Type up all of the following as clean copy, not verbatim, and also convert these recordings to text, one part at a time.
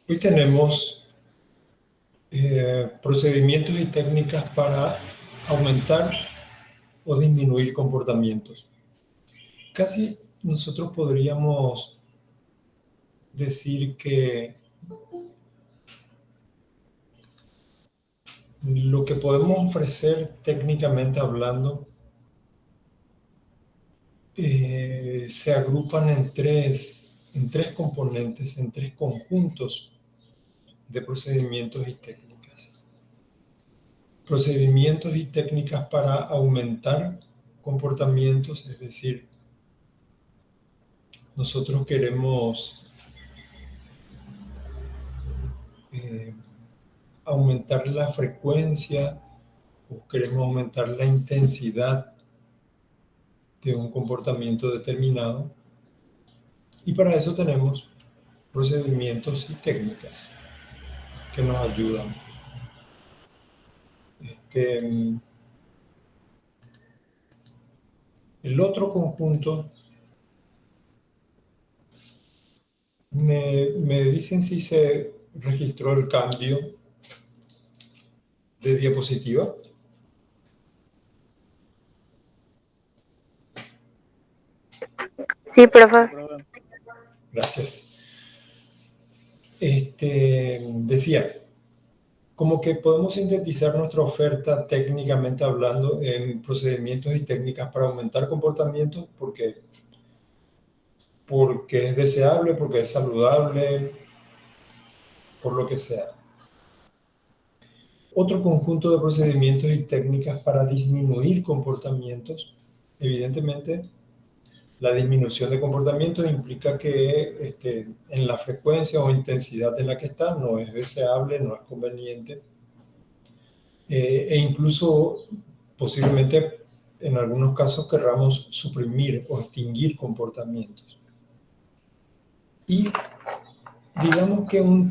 Hoy tenemos procedimientos y técnicas para aumentar o disminuir comportamientos. Casi nosotros podríamos decir que lo que podemos ofrecer técnicamente hablando se agrupan en tres componentes, en tres conjuntos de procedimientos y técnicas. Procedimientos y técnicas para aumentar comportamientos, es decir, nosotros queremos aumentar la frecuencia o queremos aumentar la intensidad de un comportamiento determinado, y para eso tenemos procedimientos y técnicas que nos ayudan. El otro conjunto, me dicen si se registró el cambio de diapositiva. Sí, profe. Gracias. Decía, como que podemos sintetizar nuestra oferta técnicamente hablando en procedimientos y técnicas para aumentar comportamientos porque es deseable, porque es saludable, por lo que sea. Otro conjunto de procedimientos y técnicas para disminuir comportamientos. Evidentemente, la disminución de comportamientos implica que en la frecuencia o intensidad en la que está no es deseable, no es conveniente, e incluso posiblemente en algunos casos querramos suprimir o extinguir comportamientos. Y digamos que una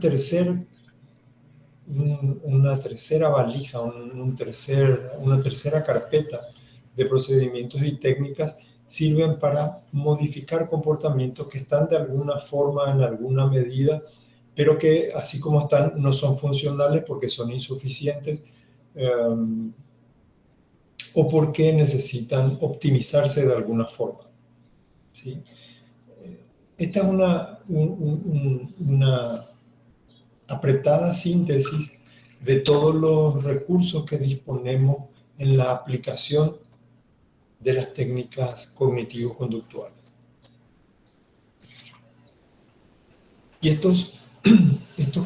tercera valija, una tercera carpeta de procedimientos y técnicas sirven para modificar comportamientos que están de alguna forma, en alguna medida, pero que así como están no son funcionales porque son insuficientes o porque necesitan optimizarse de alguna forma, ¿sí? Esta es una apretada síntesis de todos los recursos que disponemos en la aplicación de las técnicas cognitivo-conductuales. Y estos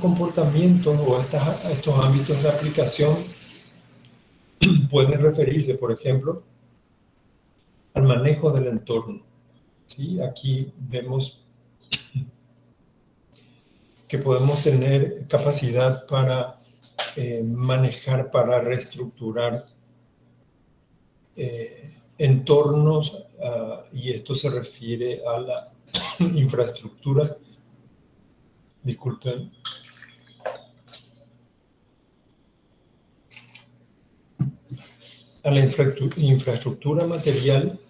comportamientos o estos ámbitos de aplicación pueden referirse, por ejemplo, al manejo del entorno, ¿sí? Aquí vemos que podemos tener capacidad para manejar, para reestructurar entornos, y esto se refiere a la infraestructura. Disculpen. A la infraestructura material,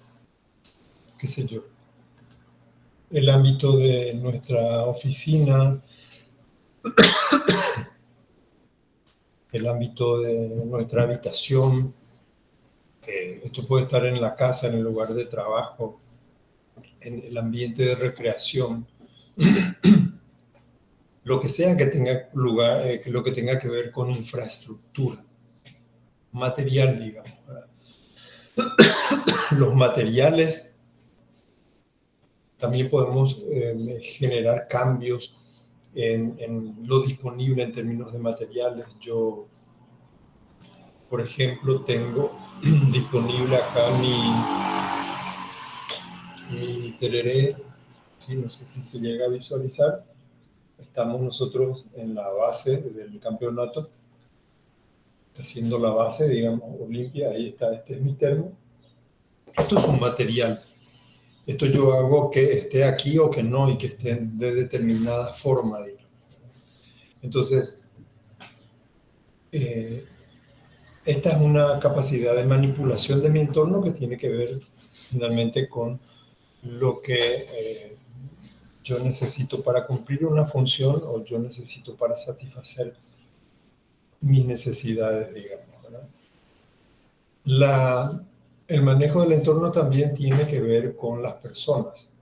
qué sé yo, el ámbito de nuestra oficina, el ámbito de nuestra habitación, esto puede estar en la casa, en el lugar de trabajo, en el ambiente de recreación, lo que sea que tenga lugar, lo que tenga que ver con infraestructura, material, digamos, ¿verdad? Los materiales, también podemos generar cambios en lo disponible en términos de materiales. Yo, por ejemplo, tengo disponible acá mi tereré, ¿sí? No sé si se llega a visualizar. Estamos nosotros en la base del campeonato, haciendo la base, digamos, Olimpia. Ahí está, este es mi termo. Esto es un material. Esto yo hago que esté aquí o que no, y que esté de determinada forma, digamos. Entonces, esta es una capacidad de manipulación de mi entorno que tiene que ver finalmente con lo que yo necesito para cumplir una función o yo necesito para satisfacer mis necesidades, digamos, ¿verdad? El manejo del entorno también tiene que ver con las personas.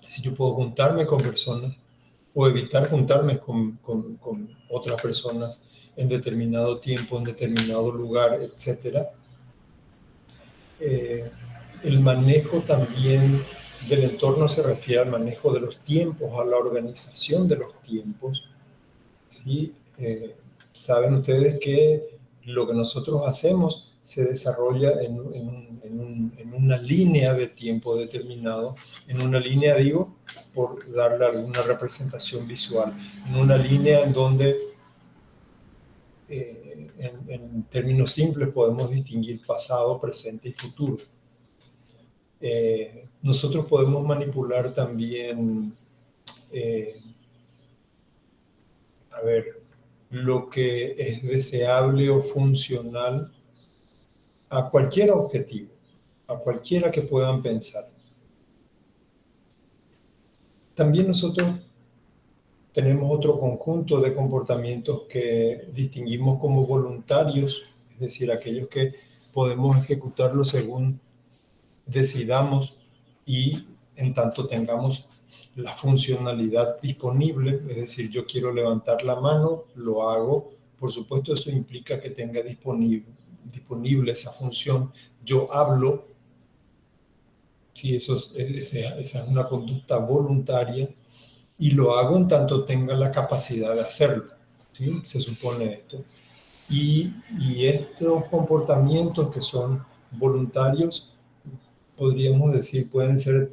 Si yo puedo juntarme con personas o evitar juntarme con otras personas en determinado tiempo, en determinado lugar, etcétera. El manejo también del entorno se refiere al manejo de los tiempos, a la organización de los tiempos, ¿sí? Saben ustedes que lo que nosotros hacemos se desarrolla en una línea de tiempo determinado, en una línea, digo, por darle alguna representación visual, en una línea en donde, en términos simples, podemos distinguir pasado, presente y futuro. Nosotros podemos manipular también, a ver, lo que es deseable o funcional a cualquier objetivo, a cualquiera que puedan pensar. También nosotros tenemos otro conjunto de comportamientos que distinguimos como voluntarios, es decir, aquellos que podemos ejecutarlos según decidamos y en tanto tengamos la funcionalidad disponible, es decir, yo quiero levantar la mano, lo hago, por supuesto eso implica que tenga disponible esa función, yo hablo, sí, esa es una conducta voluntaria y lo hago en tanto tenga la capacidad de hacerlo, ¿sí? Se supone esto. Y estos comportamientos que son voluntarios, podríamos decir, pueden ser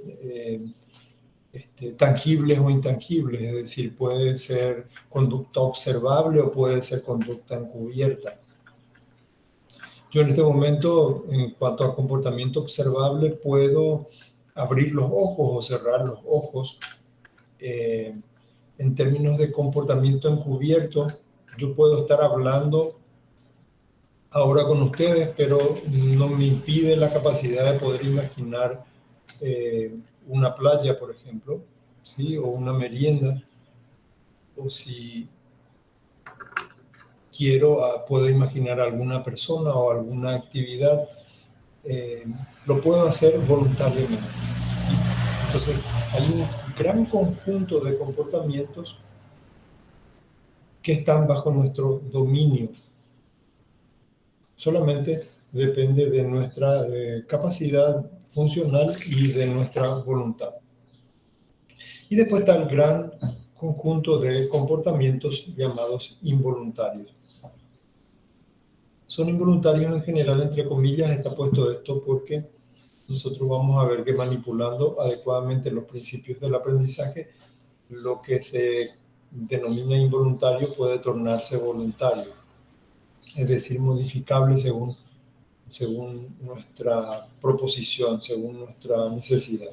tangibles o intangibles, es decir, puede ser conducta observable o puede ser conducta encubierta. Yo en este momento, en cuanto a comportamiento observable, puedo abrir los ojos o cerrar los ojos. En términos de comportamiento encubierto, yo puedo estar hablando ahora con ustedes, pero no me impide la capacidad de poder imaginar una playa, por ejemplo, ¿sí? O una merienda, o si quiero, puedo imaginar alguna persona o alguna actividad, lo puedo hacer voluntariamente, ¿sí? Entonces, hay un gran conjunto de comportamientos que están bajo nuestro dominio. Solamente depende de nuestra capacidad funcional y de nuestra voluntad. Y después está el gran conjunto de comportamientos llamados involuntarios. Son involuntarios en general, entre comillas, está puesto esto porque nosotros vamos a ver que manipulando adecuadamente los principios del aprendizaje, lo que se denomina involuntario puede tornarse voluntario, es decir, modificable según nuestra proposición, según nuestra necesidad.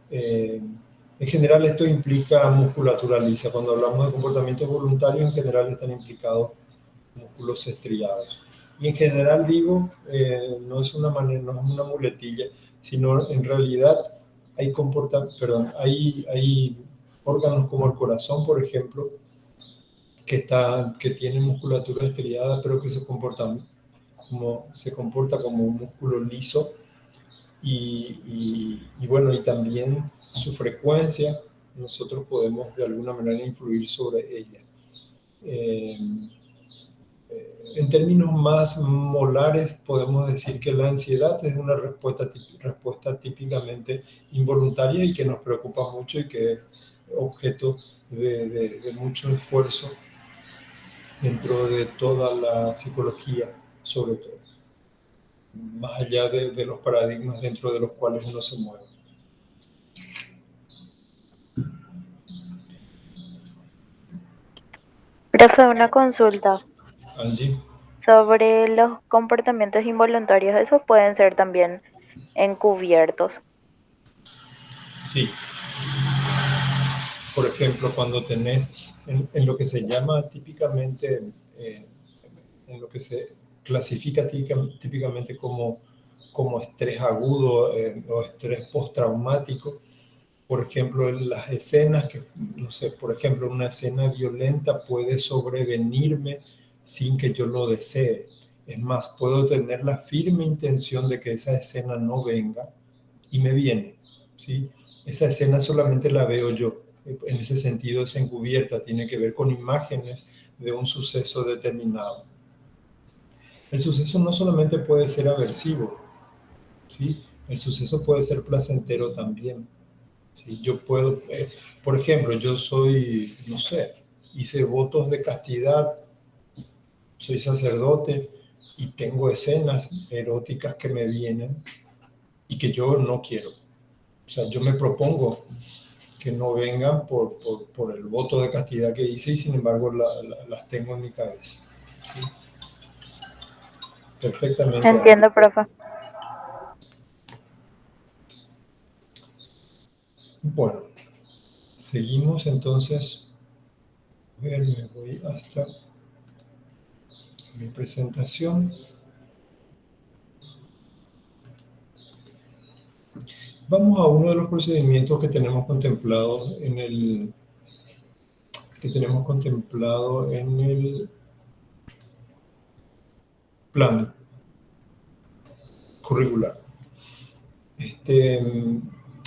En general esto implica musculatura lisa. Cuando hablamos de comportamientos voluntarios, en general están implicados músculos estriados. Y en general digo, no es una muletilla, sino en realidad hay órganos como el corazón, por ejemplo, que tienen musculatura estriada, pero que se comporta como un músculo liso y bueno, y también su frecuencia, nosotros podemos de alguna manera influir sobre ella. En términos más molares, podemos decir que la ansiedad es una respuesta típicamente involuntaria y que nos preocupa mucho y que es objeto de mucho esfuerzo dentro de toda la psicología, sobre todo, más allá de los paradigmas dentro de los cuales uno se mueve. Profe, una consulta Angie. sobre los comportamientos involuntarios. Esos pueden ser también encubiertos. Sí, por ejemplo, cuando tenés en lo que se llama típicamente, en lo que se clasifica típicamente como estrés agudo o estrés postraumático, Por ejemplo, en las escenas que, no sé, por ejemplo, una escena violenta puede sobrevenirme sin que yo lo desee. Es más, puedo tener la firme intención de que esa escena no venga y me viene, ¿sí? Esa escena solamente la veo yo. En ese sentido es encubierta, tiene que ver con imágenes de un suceso determinado. El suceso no solamente puede ser aversivo, ¿sí? El suceso puede ser placentero también. ¿Sí? Yo puedo, por ejemplo, yo soy, no sé, hice votos de castidad, soy sacerdote y tengo escenas eróticas que me vienen y que yo no quiero. O sea, yo me propongo que no vengan por el voto de castidad que hice y sin embargo las tengo en mi cabeza. ¿Sí? Perfectamente. Entiendo, profe. Bueno, seguimos entonces. A ver, me voy hasta mi presentación. Vamos a uno de los procedimientos que tenemos contemplado en el plan curricular.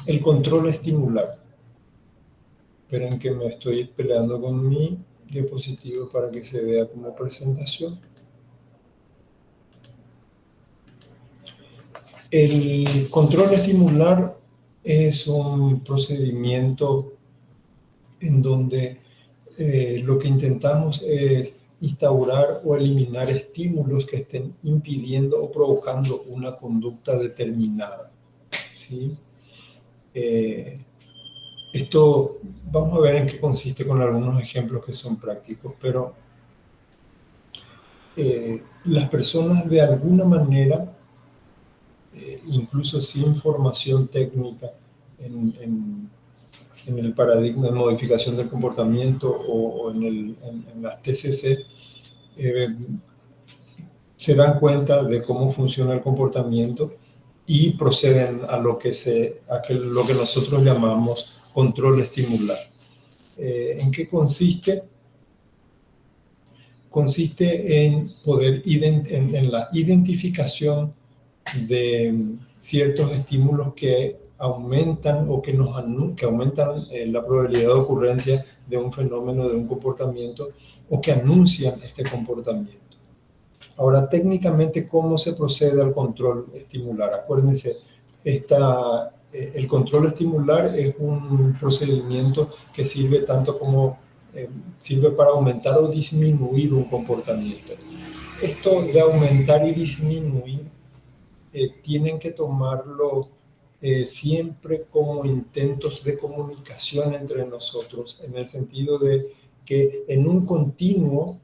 El control estimular. Esperen que me estoy peleando con mi diapositiva para que se vea como presentación. El control estimular es un procedimiento en donde lo que intentamos es instaurar o eliminar estímulos que estén impidiendo o provocando una conducta determinada, ¿sí? Esto vamos a ver en qué consiste con algunos ejemplos que son prácticos, pero las personas de alguna manera, incluso sin formación técnica en el paradigma de modificación del comportamiento o en las TCC, se dan cuenta de cómo funciona el comportamiento y proceden a lo que nosotros llamamos control estimular. ¿En qué consiste? Consiste en en la identificación de ciertos estímulos que aumentan o que aumentan la probabilidad de ocurrencia de un fenómeno, de un comportamiento, o que anuncian este comportamiento. Ahora, técnicamente, ¿cómo se procede al control estimular? Acuérdense, el control estimular es un procedimiento que sirve sirve para aumentar o disminuir un comportamiento. Esto de aumentar y disminuir tienen que tomarlo siempre como intentos de comunicación entre nosotros, en el sentido de que en un continuo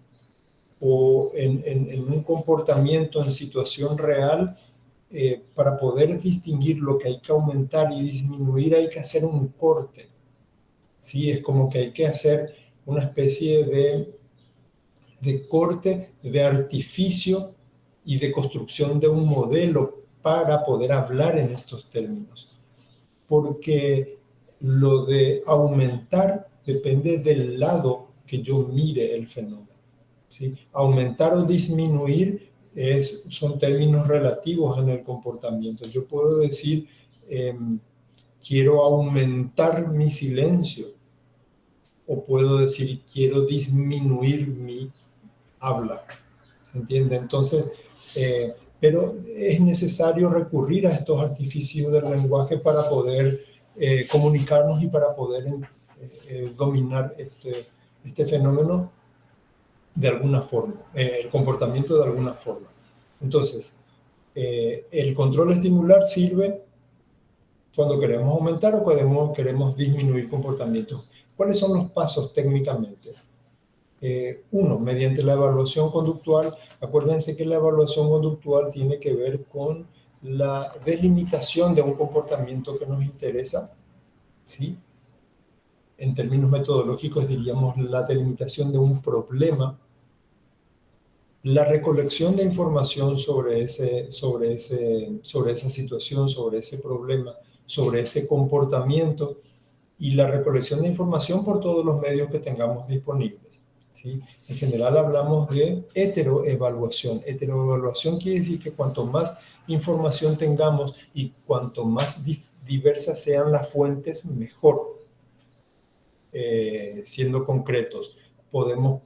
o en un comportamiento en situación real, para poder distinguir lo que hay que aumentar y disminuir hay que hacer un corte. ¿Sí? Es como que hay que hacer una especie de corte, de artificio y de construcción de un modelo para poder hablar en estos términos. Porque lo de aumentar depende del lado que yo mire el fenómeno. ¿Sí? Aumentar o disminuir son términos relativos en el comportamiento. Yo puedo decir, quiero aumentar mi silencio, o puedo decir, quiero disminuir mi habla. ¿Se entiende? Entonces, pero es necesario recurrir a estos artificios del lenguaje para poder comunicarnos y para poder dominar este fenómeno de alguna forma, el comportamiento de alguna forma. Entonces, el control estimular sirve cuando queremos aumentar o queremos disminuir comportamientos. ¿Cuáles son los pasos técnicamente? Uno, mediante la evaluación conductual. Acuérdense que la evaluación conductual tiene que ver con la delimitación de un comportamiento que nos interesa, ¿sí? En términos metodológicos diríamos la delimitación de un problema, la recolección de información sobre esa situación, sobre ese problema, sobre ese comportamiento, y la recolección de información por todos los medios que tengamos disponibles, ¿sí? En general hablamos de heteroevaluación. Heteroevaluación quiere decir que cuanto más información tengamos y cuanto más diversas sean las fuentes, mejor. Siendo concretos, podemos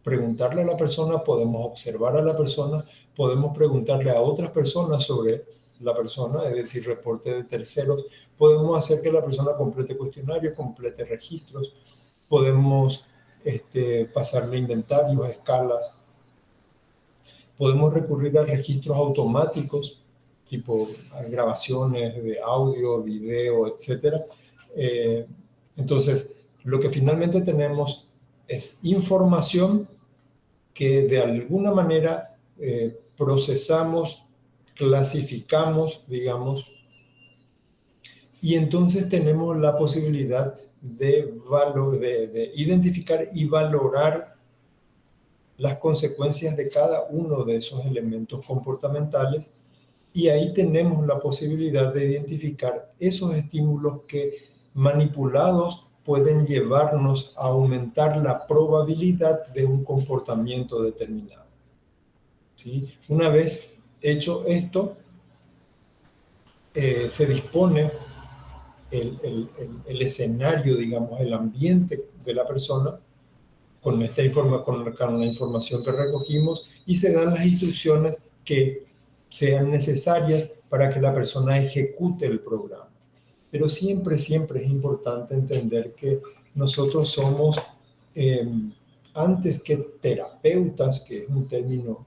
preguntarle a la persona, podemos observar a la persona, podemos preguntarle a otras personas sobre la persona, es decir, reporte de terceros, podemos hacer que la persona complete cuestionarios, complete registros, podemos pasarle inventarios, escalas, podemos recurrir a registros automáticos, tipo grabaciones de audio, video, etc. Entonces, lo que finalmente tenemos es información que de alguna manera procesamos, clasificamos, digamos, y entonces tenemos la posibilidad de identificar y valorar las consecuencias de cada uno de esos elementos comportamentales, y ahí tenemos la posibilidad de identificar esos estímulos que manipulados pueden llevarnos a aumentar la probabilidad de un comportamiento determinado, ¿sí? Una vez hecho esto, se dispone el escenario, digamos, el ambiente de la persona con con la información que recogimos, y se dan las instrucciones que sean necesarias para que la persona ejecute el programa. Pero siempre, siempre es importante entender que nosotros somos, antes que terapeutas, que es un término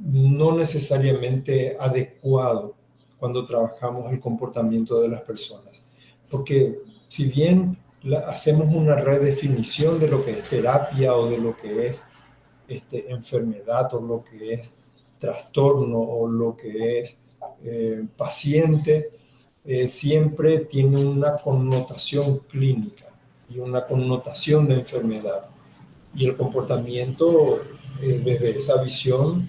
no necesariamente adecuado cuando trabajamos el comportamiento de las personas. Porque si bien hacemos una redefinición de lo que es terapia o de lo que es enfermedad o lo que es trastorno o lo que es paciente, siempre tiene una connotación clínica y una connotación de enfermedad. Y el comportamiento, desde esa visión,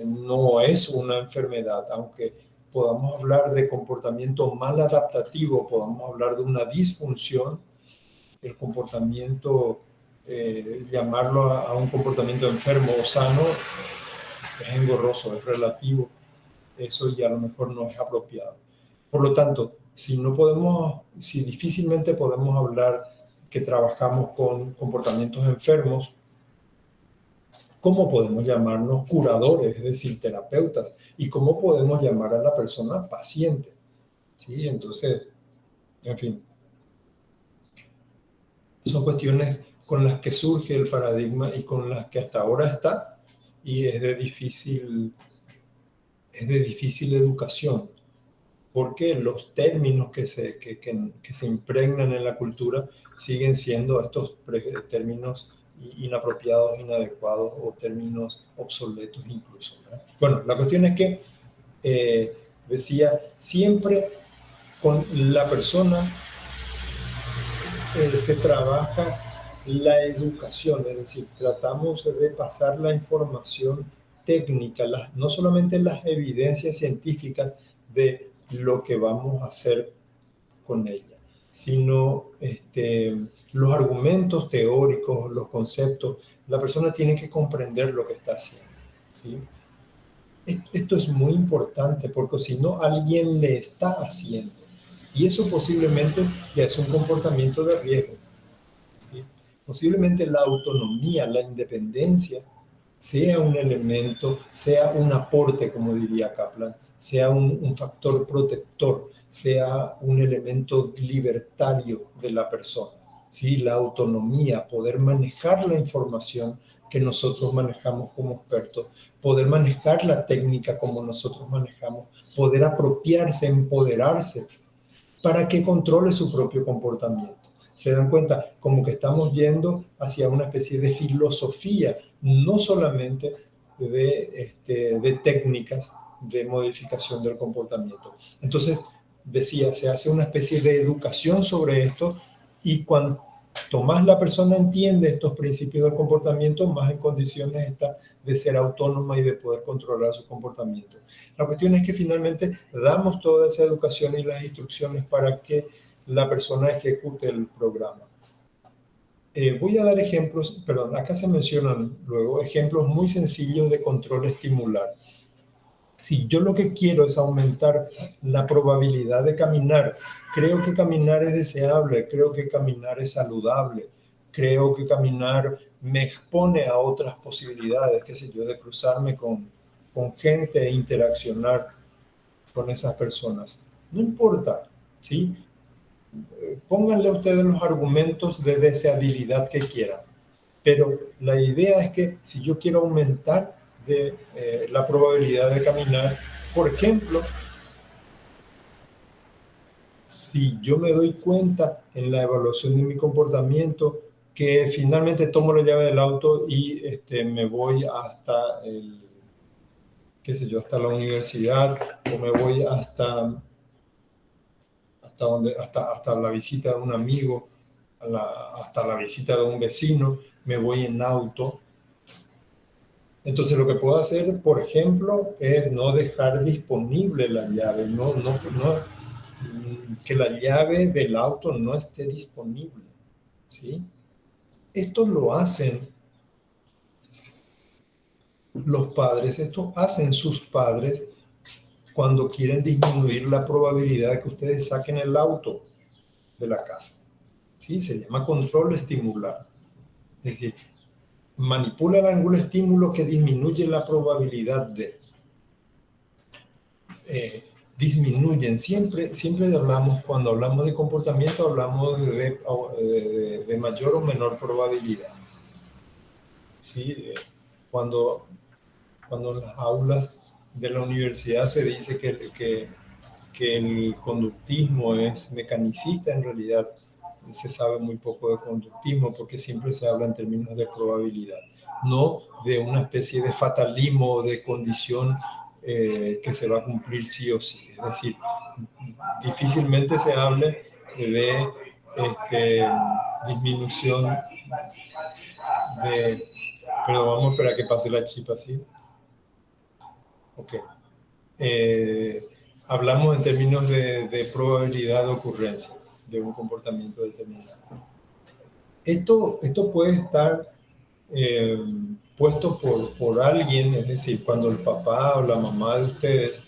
no es una enfermedad, aunque podamos hablar de comportamiento mal adaptativo, podamos hablar de una disfunción. El comportamiento, llamarlo a un comportamiento enfermo o sano, es engorroso, es relativo, eso ya a lo mejor no es apropiado. Por lo tanto, si difícilmente podemos hablar que trabajamos con comportamientos enfermos, ¿cómo podemos llamarnos curadores, es decir, terapeutas? ¿Y cómo podemos llamar a la persona paciente? ¿Sí? Entonces, en fin, son cuestiones con las que surge el paradigma y con las que hasta ahora está, y es de difícil educación, porque los términos que se impregnan en la cultura siguen siendo estos términos inapropiados, inadecuados o términos obsoletos incluso, ¿verdad? Bueno, la cuestión es que, decía, siempre con la persona se trabaja la educación, es decir, tratamos de pasar la información técnica, no solamente las evidencias científicas de lo que vamos a hacer con ella, sino los argumentos teóricos, los conceptos. La persona tiene que comprender lo que está haciendo, ¿sí? Esto es muy importante, porque si no, alguien le está haciendo, y eso posiblemente ya es un comportamiento de riesgo, ¿sí? Posiblemente la autonomía, la independencia, sea un elemento, sea un aporte, como diría Kaplan, sea un factor protector, sea un elemento libertario de la persona, ¿sí? La autonomía, poder manejar la información que nosotros manejamos como expertos, poder manejar la técnica como nosotros manejamos, poder apropiarse, empoderarse, para que controle su propio comportamiento. Se dan cuenta como que estamos yendo hacia una especie de filosofía, no solamente de técnicas de modificación del comportamiento. Entonces, decía, se hace una especie de educación sobre esto, y más la persona entiende estos principios del comportamiento, más en condiciones está de ser autónoma y de poder controlar su comportamiento. La cuestión es que finalmente damos toda esa educación y las instrucciones para que la persona ejecute el programa. Voy a dar ejemplos, perdón, acá se mencionan luego ejemplos muy sencillos de control estimular. Si yo lo que quiero es aumentar la probabilidad de caminar, creo que caminar es deseable, creo que caminar es saludable, creo que caminar me expone a otras posibilidades, qué sé yo, de cruzarme con gente e interaccionar con esas personas. No importa, ¿sí? Pónganle ustedes los argumentos de deseabilidad que quieran, pero la idea es que si yo quiero aumentar la probabilidad de caminar, por ejemplo, si yo me doy cuenta en la evaluación de mi comportamiento que finalmente tomo la llave del auto y me voy hasta qué sé yo, hasta la universidad, o me voy hasta la visita de un amigo, hasta la visita de un vecino, me voy en auto. Entonces lo que puedo hacer, por ejemplo, es no dejar disponible la llave, que la llave del auto no esté disponible, ¿sí? Esto lo hacen los padres, esto hacen sus padres cuando quieren disminuir la probabilidad de que ustedes saquen el auto de la casa. ¿Sí? Se llama control estimular. Es decir, manipulan algún estímulo que disminuye la probabilidad de... disminuyen. Siempre hablamos, cuando hablamos de comportamiento, hablamos de mayor o menor probabilidad. ¿Sí? Cuando en las aulas de la universidad se dice que el conductismo es mecanicista, en realidad se sabe muy poco de conductismo porque siempre se habla en términos de probabilidad, no de una especie de fatalismo o de condición que se va a cumplir sí o sí. Es decir, difícilmente se hable de disminución de... Pero vamos a esperar que pase la chipa, ¿sí? Ok. Hablamos en términos de probabilidad de ocurrencia de un comportamiento determinado. Esto puede estar puesto por alguien, es decir, cuando el papá o la mamá de ustedes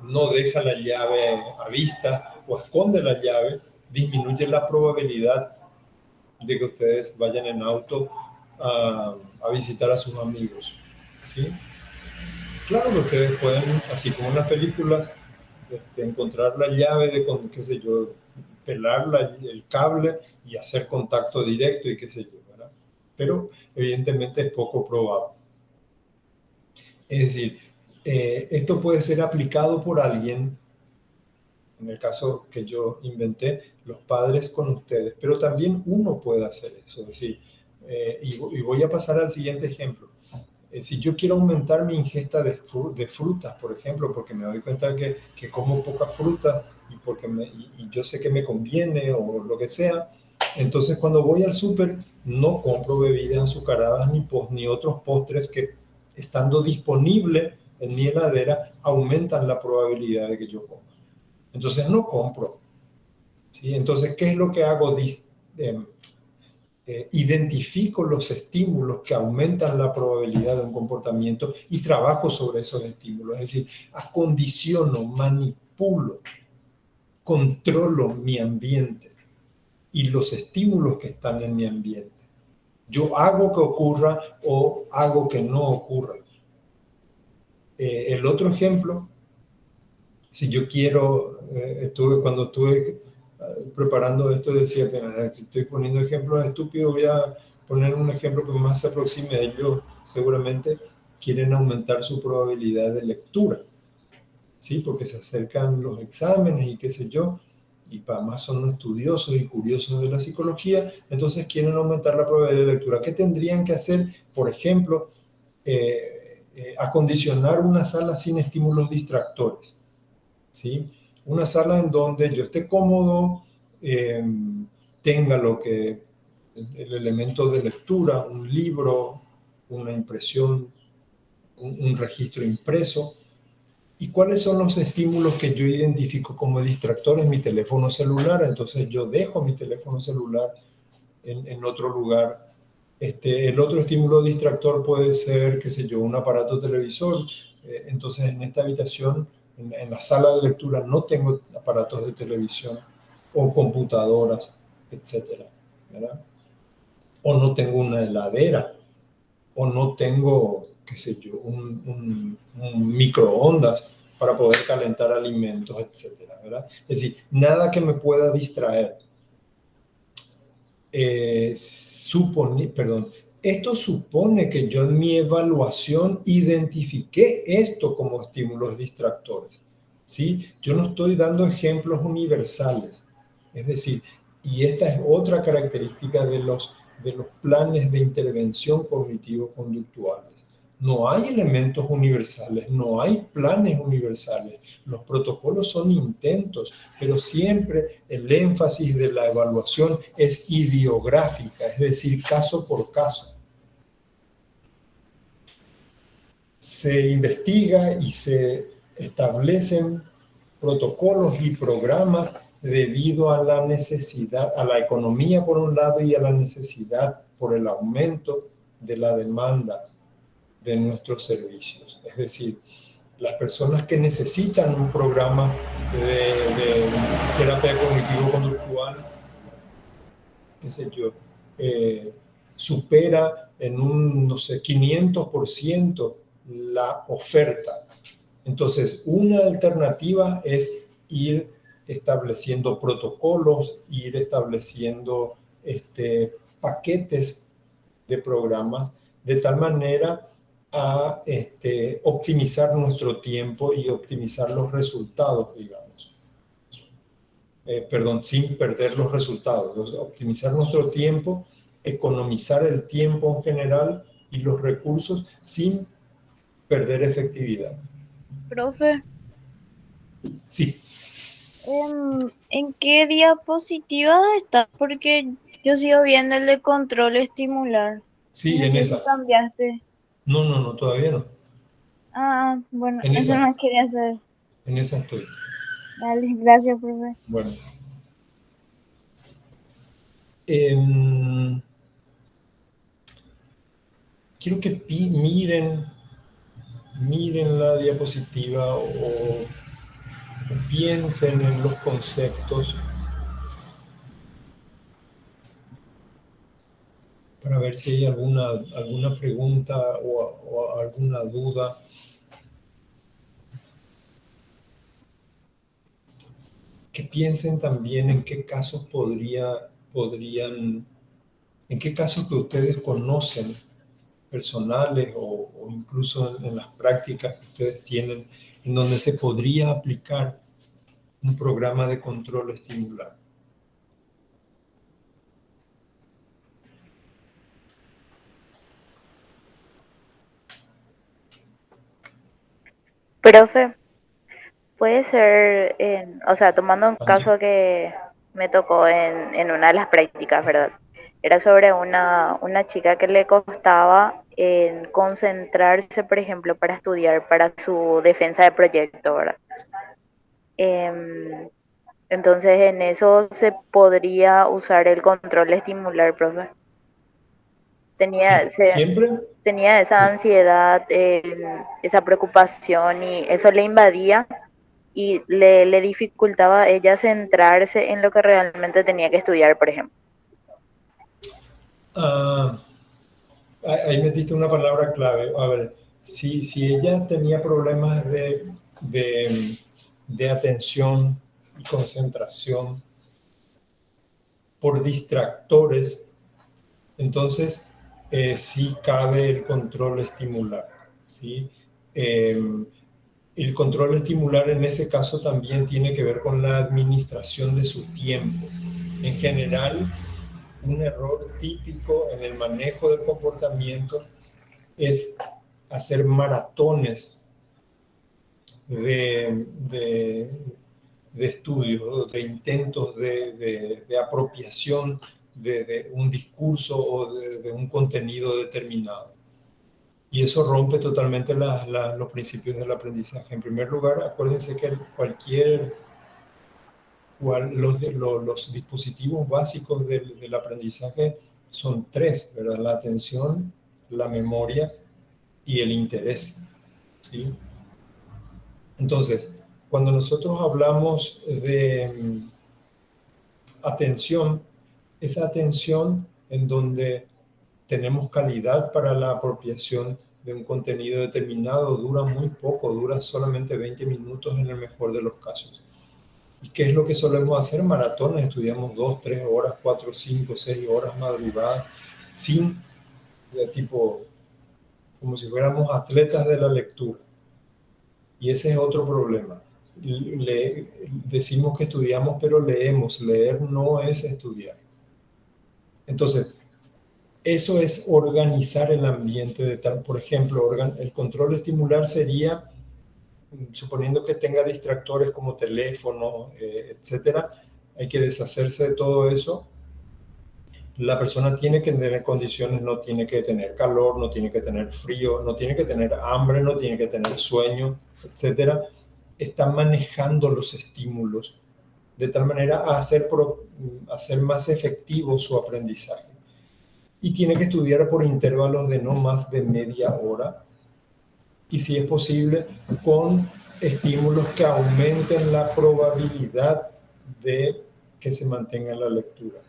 no deja la llave a vista o esconde la llave, disminuye la probabilidad de que ustedes vayan en auto a visitar a sus amigos, ¿sí? Claro que ustedes pueden, así como en las películas, encontrar la llave de, qué sé yo, pelar el cable y hacer contacto directo y qué sé yo, ¿verdad? Pero evidentemente es poco probable. Es decir, esto puede ser aplicado por alguien, en el caso que yo inventé, los padres con ustedes, pero también uno puede hacer eso. Es decir, y voy a pasar al siguiente ejemplo. Si yo quiero aumentar mi ingesta de frutas, por ejemplo, porque me doy cuenta que como pocas frutas y porque y yo sé que me conviene o lo que sea, entonces cuando voy al súper no compro bebidas azucaradas ni otros postres que, estando disponibles en mi heladera, aumentan la probabilidad de que yo coma. Entonces no compro, ¿sí? Entonces, ¿qué es lo que hago? Identifico los estímulos que aumentan la probabilidad de un comportamiento y trabajo sobre esos estímulos. Es decir, acondiciono, manipulo, controlo mi ambiente y los estímulos que están en mi ambiente. Yo hago que ocurra o hago que no ocurra. El otro ejemplo, si yo quiero, cuando estuve preparando esto, decía que estoy poniendo ejemplos estúpidos, voy a poner un ejemplo que más se aproxime a ellos. Seguramente quieren aumentar su probabilidad de lectura, ¿sí? Porque se acercan los exámenes y qué sé yo, y además son estudiosos y curiosos de la psicología, entonces quieren aumentar la probabilidad de lectura. ¿Qué tendrían que hacer? Por ejemplo, acondicionar una sala sin estímulos distractores, ¿sí? Una sala en donde yo esté cómodo, tenga el elemento de lectura, un libro, una impresión, un registro impreso. ¿Y cuáles son los estímulos que yo identifico como distractores? Mi teléfono celular. Entonces yo dejo mi teléfono celular en otro lugar. El otro estímulo distractor puede ser, qué sé yo, un aparato televisor. Entonces en esta habitación, en la sala de lectura, no tengo aparatos de televisión o computadoras, etcétera, ¿verdad? O no tengo una heladera, o no tengo, qué sé yo, un microondas para poder calentar alimentos, etcétera, ¿verdad? Es decir, nada que me pueda distraer. Esto supone que yo en mi evaluación identifiqué esto como estímulos distractores, ¿sí? Yo no estoy dando ejemplos universales, es decir, y esta es otra característica de los planes de intervención cognitivo-conductuales. No hay elementos universales, no hay planes universales. Los protocolos son intentos, pero siempre el énfasis de la evaluación es ideográfica, es decir, caso por caso. Se investiga y se establecen protocolos y programas debido a la necesidad, a la economía por un lado y a la necesidad por el aumento de la demanda de nuestros servicios. Es decir, las personas que necesitan un programa de terapia cognitivo-conductual, qué sé yo, supera en un, no sé, 500% la oferta. Entonces, una alternativa es ir estableciendo protocolos, ir estableciendo paquetes de programas de tal manera a optimizar nuestro tiempo y optimizar los resultados, digamos. Sin perder los resultados. Optimizar nuestro tiempo, economizar el tiempo en general y los recursos sin perder efectividad. Profe, Sí. ¿en qué diapositiva está? Porque yo sigo viendo el de control estimular. Sí, No en sé si esa. cambiaste. No, todavía no. Bueno, En eso esa, no quería saber. en esa estoy. Dale, gracias, profe. Bueno. Quiero que miren la diapositiva o piensen en los conceptos para ver si hay alguna pregunta o alguna duda. Que piensen también en qué casos en qué casos que ustedes conocen personales o incluso en las prácticas que ustedes tienen, en donde se podría aplicar un programa de control estimular. Profe, puede ser, o sea, tomando un Angie. caso que me tocó en una de las prácticas, ¿verdad? Era sobre una chica que le costaba en concentrarse, por ejemplo, para estudiar para su defensa de proyecto, ¿verdad? Em, entonces, en eso se podría usar el control estimular, profe. Tenía, Sí, siempre. tenía esa ansiedad, esa preocupación y eso le invadía y le dificultaba a ella centrarse en lo que realmente tenía que estudiar, por ejemplo. Ah, ahí metiste una palabra clave. A ver, si ella tenía problemas de atención y concentración por distractores, entonces sí cabe el control estimular, ¿sí? El control estimular en ese caso también tiene que ver con la administración de su tiempo. En general, un error típico en el manejo del comportamiento es hacer maratones de de estudio, de intentos de apropiación de un discurso o de un contenido determinado. Y eso rompe totalmente los principios del aprendizaje. En primer lugar, acuérdense que los dispositivos básicos del aprendizaje son tres, ¿verdad? La atención, la memoria y el interés, ¿sí? Entonces, cuando nosotros hablamos de atención, esa atención en donde tenemos calidad para la apropiación de un contenido determinado dura muy poco, dura solamente 20 minutos en el mejor de los casos. ¿Y qué es lo que solemos hacer? Maratones, estudiamos 2, 3 horas, 4, 5, 6 horas madrugadas, sin, tipo, como si fuéramos atletas de la lectura. Y ese es otro problema. Decimos que estudiamos, pero leemos. Leer no es estudiar. Entonces, eso es organizar el ambiente de tal. Por ejemplo, el control estimular sería, suponiendo que tenga distractores como teléfono, etcétera, hay que deshacerse de todo eso. La persona tiene que tener condiciones, no tiene que tener calor, no tiene que tener frío, no tiene que tener hambre, no tiene que tener sueño, etcétera. Está manejando los estímulos de tal manera a hacer más efectivo su aprendizaje. Y tiene que estudiar por intervalos de no más de media hora y, si es posible, con estímulos que aumenten la probabilidad de que se mantenga la lectura.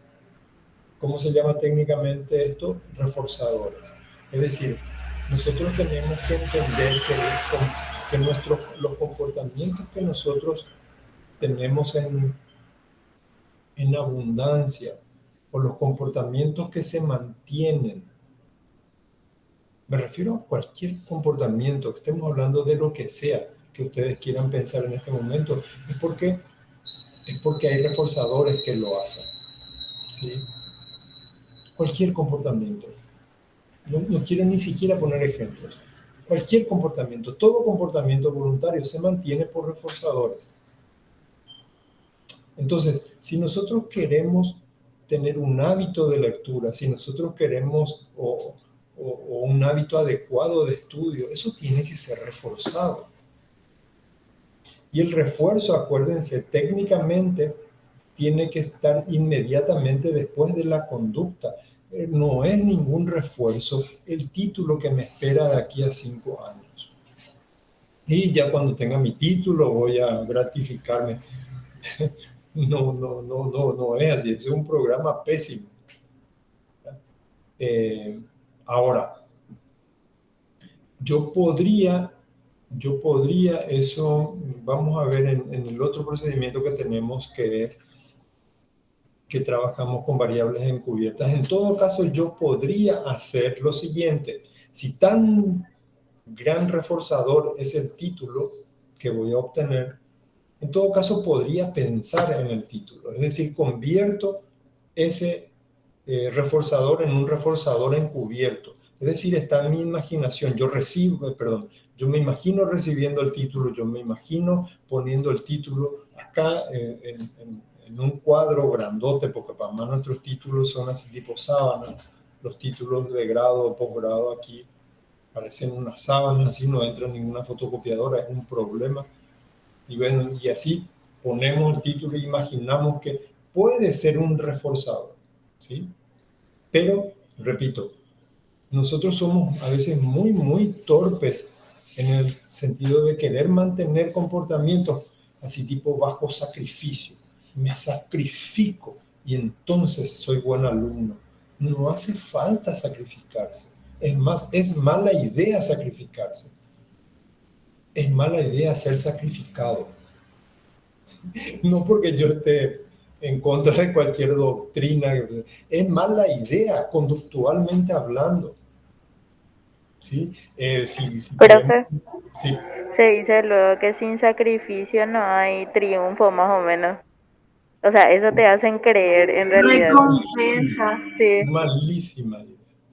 ¿Cómo se llama técnicamente esto? Reforzadores. Es decir, nosotros tenemos que entender que los comportamientos que nosotros tenemos en abundancia, o los comportamientos que se mantienen, me refiero a cualquier comportamiento, que estemos hablando de lo que sea que ustedes quieran pensar en este momento, es porque hay reforzadores que lo hacen, ¿sí? Cualquier comportamiento. No quiero ni siquiera poner ejemplos. Cualquier comportamiento, todo comportamiento voluntario se mantiene por reforzadores. Entonces, si nosotros queremos tener un hábito de lectura, si nosotros queremos o un hábito adecuado de estudio, eso tiene que ser reforzado. Y el refuerzo, acuérdense, técnicamente tiene que estar inmediatamente después de la conducta. No es ningún refuerzo el título que me espera de aquí a 5 años. Y ya cuando tenga mi título voy a gratificarme. No es así, es un programa pésimo. Ahora, yo podría eso, vamos a ver en el otro procedimiento que tenemos, que es que trabajamos con variables encubiertas. En todo caso, yo podría hacer lo siguiente. Si tan gran reforzador es el título que voy a obtener, en todo caso podría pensar en el título. Es decir, convierto ese reforzador en un reforzador encubierto. Es decir, está en mi imaginación. Yo me imagino recibiendo el título, yo me imagino poniendo el título acá en un cuadro grandote, porque para más nuestros títulos son así tipo sábana. Los títulos de grado o posgrado aquí parecen una sábana, así no entra ninguna fotocopiadora, es un problema. Y bueno, y así ponemos el título e imaginamos que puede ser un reforzador, ¿sí? Pero, repito, nosotros somos a veces muy, muy torpes en el sentido de querer mantener comportamientos así tipo bajo sacrificio. Me sacrifico y entonces soy buen alumno. No hace falta sacrificarse. Es más, es mala idea sacrificarse. Es mala idea ser sacrificado. No porque yo esté en contra de cualquier doctrina. Es mala idea, conductualmente hablando. ¿Sí? Profe, sí. se dice luego que sin sacrificio no hay triunfo, más o menos. O sea, eso te hacen creer en realidad. Recompensa. Sí.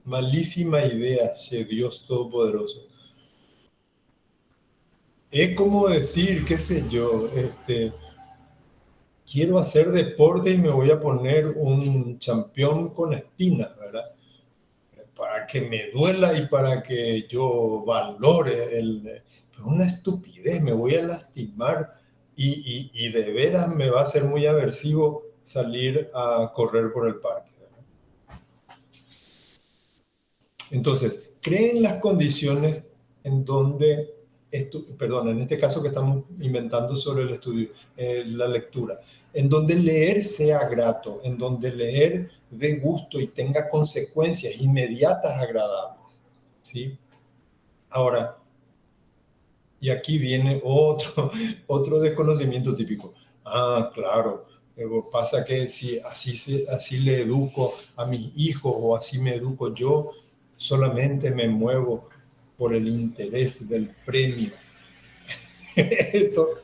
Malísima idea, Dios Todopoderoso. Es como decir, qué sé yo, quiero hacer deporte y me voy a poner un champión con espinas, ¿verdad? Para que me duela y para que yo valore pero una estupidez, me voy a lastimar y de veras me va a ser muy aversivo salir a correr por el parque, ¿verdad? Entonces, creen las condiciones en donde, perdón, en este caso que estamos inventando sobre el estudio, la lectura, en donde leer sea grato, en donde leer dé gusto y tenga consecuencias inmediatas agradables, ¿sí? Ahora, y aquí viene otro desconocimiento típico. Ah, claro, pasa que si así le educo a mis hijos o así me educo yo, solamente me muevo por el interés del premio. Esto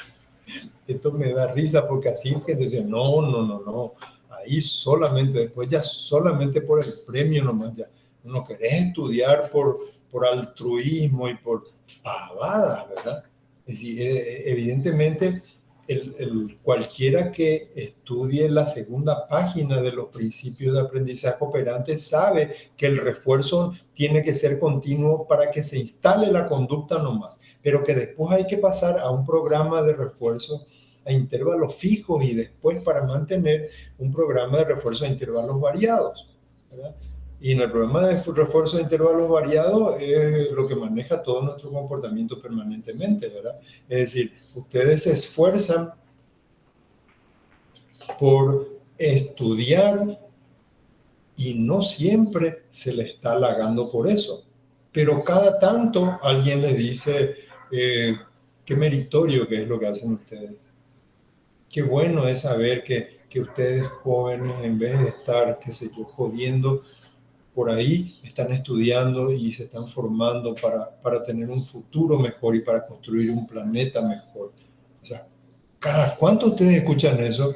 me da risa porque así gente dice, no, ahí solamente, después ya solamente por el premio nomás, ya no querés estudiar por altruismo y por pavadas, ¿verdad? Es decir, evidentemente cualquiera que estudie la segunda página de los principios de aprendizaje operante sabe que el refuerzo tiene que ser continuo para que se instale la conducta nomás, pero que después hay que pasar a un programa de refuerzo a intervalos fijos y después para mantener un programa de refuerzo a intervalos variados, ¿verdad? Y en el programa de refuerzo de intervalos variados es lo que maneja todo nuestro comportamiento permanentemente, ¿verdad? Es decir, ustedes se esfuerzan por estudiar y no siempre se les está halagando por eso. Pero cada tanto alguien les dice, qué meritorio que es lo que hacen ustedes. Qué bueno es saber que ustedes jóvenes, en vez de estar, qué sé yo, jodiendo, por ahí están estudiando y se están formando para tener un futuro mejor y para construir un planeta mejor. O sea, ¿cada cuánto ustedes escuchan eso?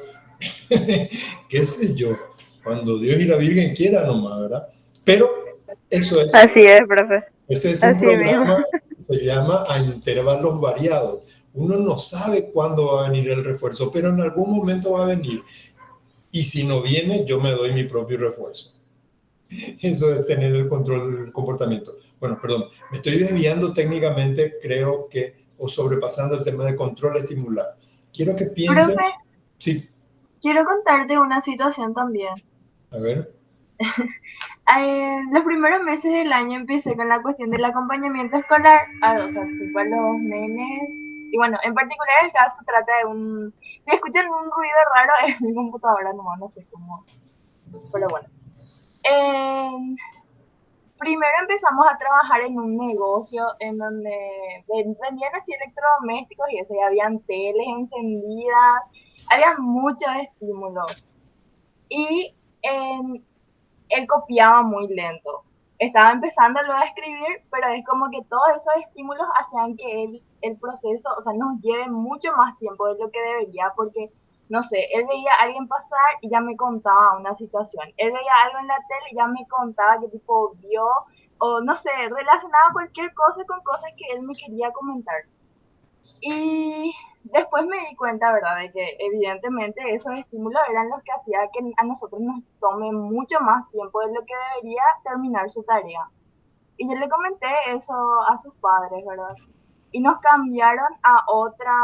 ¿Qué sé yo? Cuando Dios y la Virgen quieran nomás, ¿verdad? Pero eso es, Así es, profe. ese es un Así mismo. programa que se llama a intervalos variados. Uno no sabe cuándo va a venir el refuerzo, pero en algún momento va a venir. Y si no viene, yo me doy mi propio refuerzo. Eso es tener el control del comportamiento. Bueno, perdón, me estoy desviando técnicamente, creo que, o sobrepasando el tema de control estimular. Quiero que piensen, Profe, sí, quiero contarte una situación también. a ver, Los primeros meses del año empecé con la cuestión del acompañamiento escolar, o sea, tipo a los nenes. Y bueno, en particular el caso trata de un... Si escuchan un ruido raro es mi computadora nomás, no sé cómo, pero bueno. Primero empezamos a trabajar en un negocio en donde vendían así electrodomésticos y eso, y habían teles encendidas, había muchos estímulos. Y él copiaba muy lento. Estaba empezando luego a escribir, pero es como que todos esos estímulos hacían que el proceso, o sea, nos lleve mucho más tiempo de lo que debería, porque, no sé, él veía a alguien pasar y ya me contaba una situación. Él veía algo en la tele y ya me contaba qué tipo vio, o no sé, relacionaba cualquier cosa con cosas que él me quería comentar. Y después me di cuenta, ¿verdad?, de que evidentemente esos estímulos eran los que hacían que a nosotros nos tome mucho más tiempo de lo que debería terminar su tarea. Y yo le comenté eso a sus padres, ¿verdad? Y nos cambiaron a otra,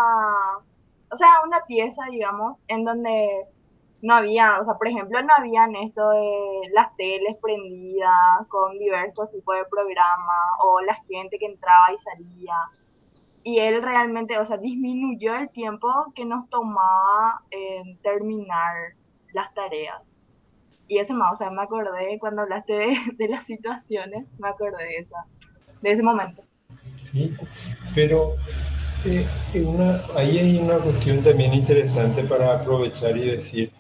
o sea, a una pieza, digamos, en donde no había, o sea, por ejemplo, no habían esto de las teles prendidas con diversos tipos de programas o la gente que entraba y salía. Y él realmente, o sea, disminuyó el tiempo que nos tomaba terminar las tareas. Y eso más, o sea, me acordé cuando hablaste de las situaciones, me acordé de ese momento. sí, pero ahí hay una cuestión también interesante para aprovechar y decir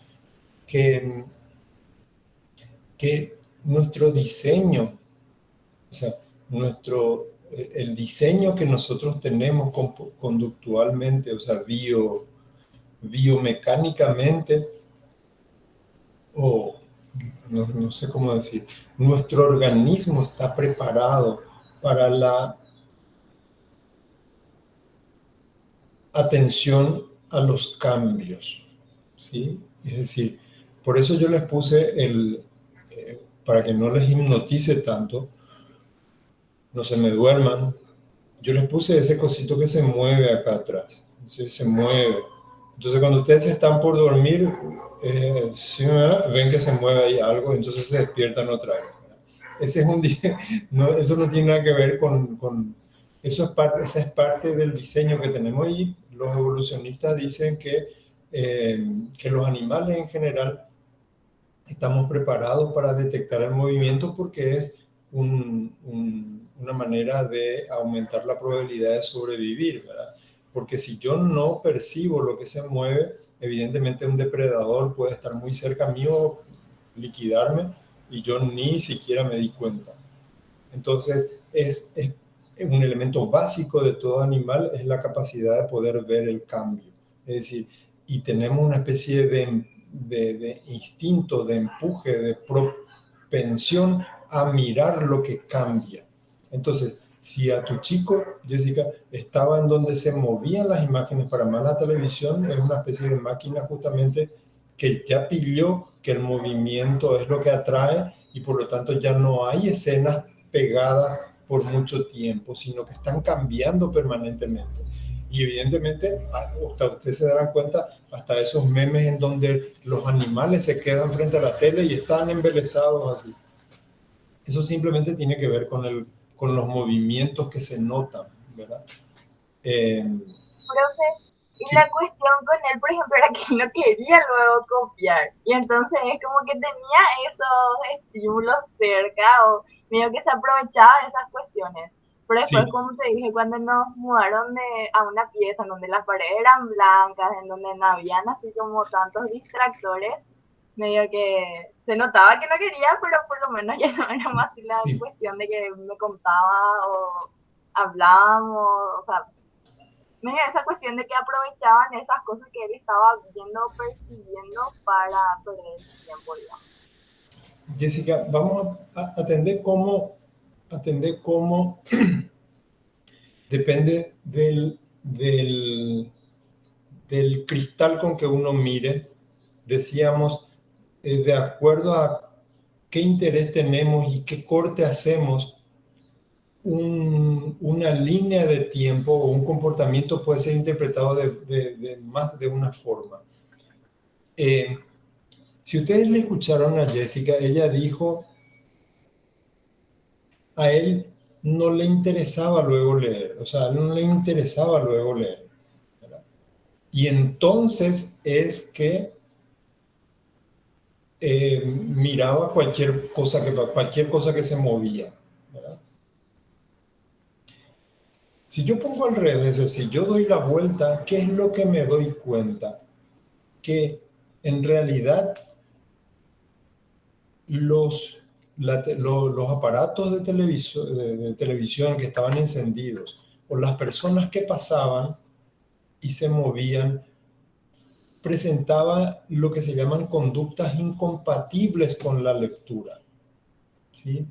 que, que nuestro diseño, o sea, el diseño que nosotros tenemos conductualmente, o sea, biomecánicamente, o no sé cómo decir, nuestro organismo está preparado para la atención a los cambios. ¿sí? Es decir, por eso yo les puse para que no les hipnotice tanto, no se me duerman, yo les puse ese cosito que se mueve acá atrás, ¿sí? Se mueve. Entonces cuando ustedes están por dormir, ¿sí, ven que se mueve ahí algo, entonces se despiertan otra vez. Ese es un día, no, eso no tiene nada que ver eso es parte, esa es parte del diseño que tenemos, y los evolucionistas dicen que los animales en general estamos preparados para detectar el movimiento porque es una manera de aumentar la probabilidad de sobrevivir, ¿verdad? Porque si yo no percibo lo que se mueve, evidentemente un depredador puede estar muy cerca mío, liquidarme, y yo ni siquiera me di cuenta. Entonces, es un elemento básico de todo animal, es la capacidad de poder ver el cambio. Es decir, y tenemos una especie de instinto, de empuje, de propensión a mirar lo que cambia. Entonces, si a tu chico, Jessica, estaba en donde se movían las imágenes para más la televisión, es una especie de máquina justamente que ya pilló que el movimiento es lo que atrae, y por lo tanto ya no hay escenas pegadas por mucho tiempo, sino que están cambiando permanentemente. Y evidentemente, ustedes se darán cuenta, hasta esos memes en donde los animales se quedan frente a la tele y están embelesados así. Eso simplemente tiene que ver con los movimientos que se notan, ¿verdad? Profe, y Sí. la cuestión con él, por ejemplo, era que no quería luego copiar. Y entonces es como que tenía esos estímulos cerca o medio que se aprovechaba de esas cuestiones. Pero después, Sí. como te dije, cuando nos mudaron a una pieza en donde las paredes eran blancas, en donde no habían así como tantos distractores, medio que se notaba que no quería, pero por lo menos ya no era más la Sí. cuestión de que me contaba o hablábamos, o sea, esa cuestión de que aprovechaban esas cosas que él estaba viendo, percibiendo para perder el tiempo, digamos. Jessica, vamos a atender cómo depende del cristal con que uno mire. Decíamos, de acuerdo a qué interés tenemos y qué corte hacemos, una línea de tiempo o un comportamiento puede ser interpretado de más de una forma. Si ustedes le escucharon a Jessica, ella dijo, a él no le interesaba luego leer, o sea, no le interesaba luego leer, ¿verdad? Y entonces es que miraba cualquier cosa que se movía, ¿verdad? Si yo pongo al revés, es decir, yo doy la vuelta, ¿qué es lo que me doy cuenta? Que en realidad los aparatos de televisión que estaban encendidos o las personas que pasaban y se movían presentaba lo que se llaman conductas incompatibles con la lectura, ¿sí?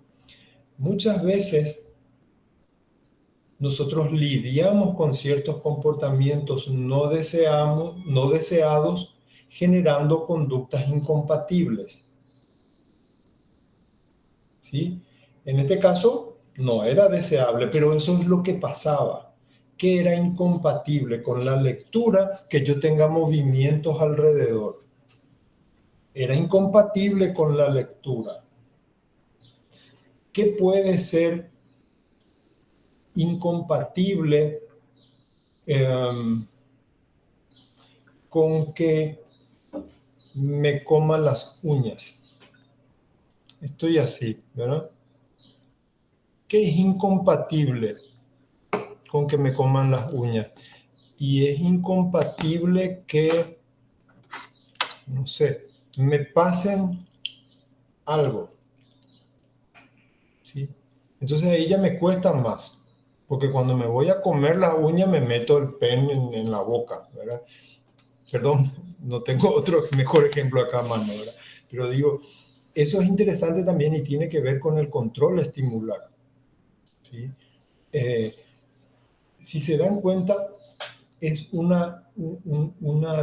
Muchas veces nosotros lidiamos con ciertos comportamientos no deseados, generando conductas incompatibles, ¿sí? En este caso, no era deseable, pero eso es lo que pasaba, que era incompatible con la lectura, que yo tenga movimientos alrededor. Era incompatible con la lectura. ¿Qué puede ser incompatible con que me coman las uñas? Estoy así, ¿verdad? ¿Qué es incompatible con que me coman las uñas? Y es incompatible que, no sé, me pasen algo, ¿sí? Entonces ahí ya me cuesta más, porque cuando me voy a comer las uñas me meto el pen en la boca, ¿verdad? Perdón, no tengo otro mejor ejemplo acá a mano, ¿verdad? Pero digo, eso es interesante también y tiene que ver con el control estimular, ¿sí? Si se dan cuenta, es una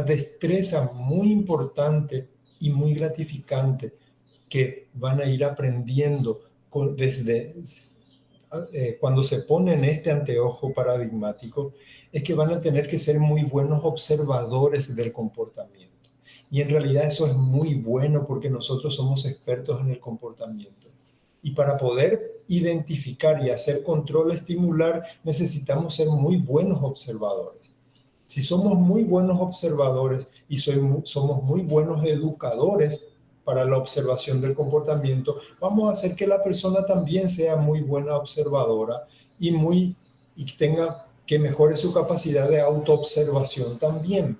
destreza muy importante y muy gratificante que van a ir aprendiendo desde cuando se ponen este anteojo paradigmático, es que van a tener que ser muy buenos observadores del comportamiento. Y en realidad eso es muy bueno porque nosotros somos expertos en el comportamiento. Y para poder identificar y hacer control estimular, necesitamos ser muy buenos observadores. Si somos muy buenos observadores y somos muy buenos educadores para la observación del comportamiento, vamos a hacer que la persona también sea muy buena observadora y que mejore su capacidad de autoobservación también.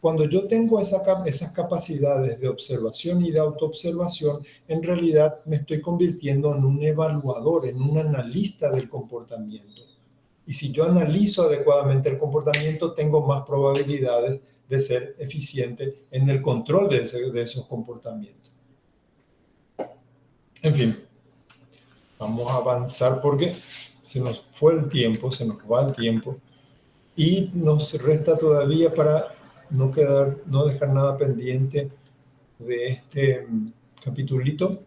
Cuando yo tengo esas capacidades de observación y de autoobservación, en realidad me estoy convirtiendo en un evaluador, en un analista del comportamiento. Y si yo analizo adecuadamente el comportamiento, tengo más probabilidades de ser eficiente en el control de esos comportamientos. En fin, vamos a avanzar porque se nos fue el tiempo, se nos va el tiempo y nos resta todavía para no dejar nada pendiente de este capitulito.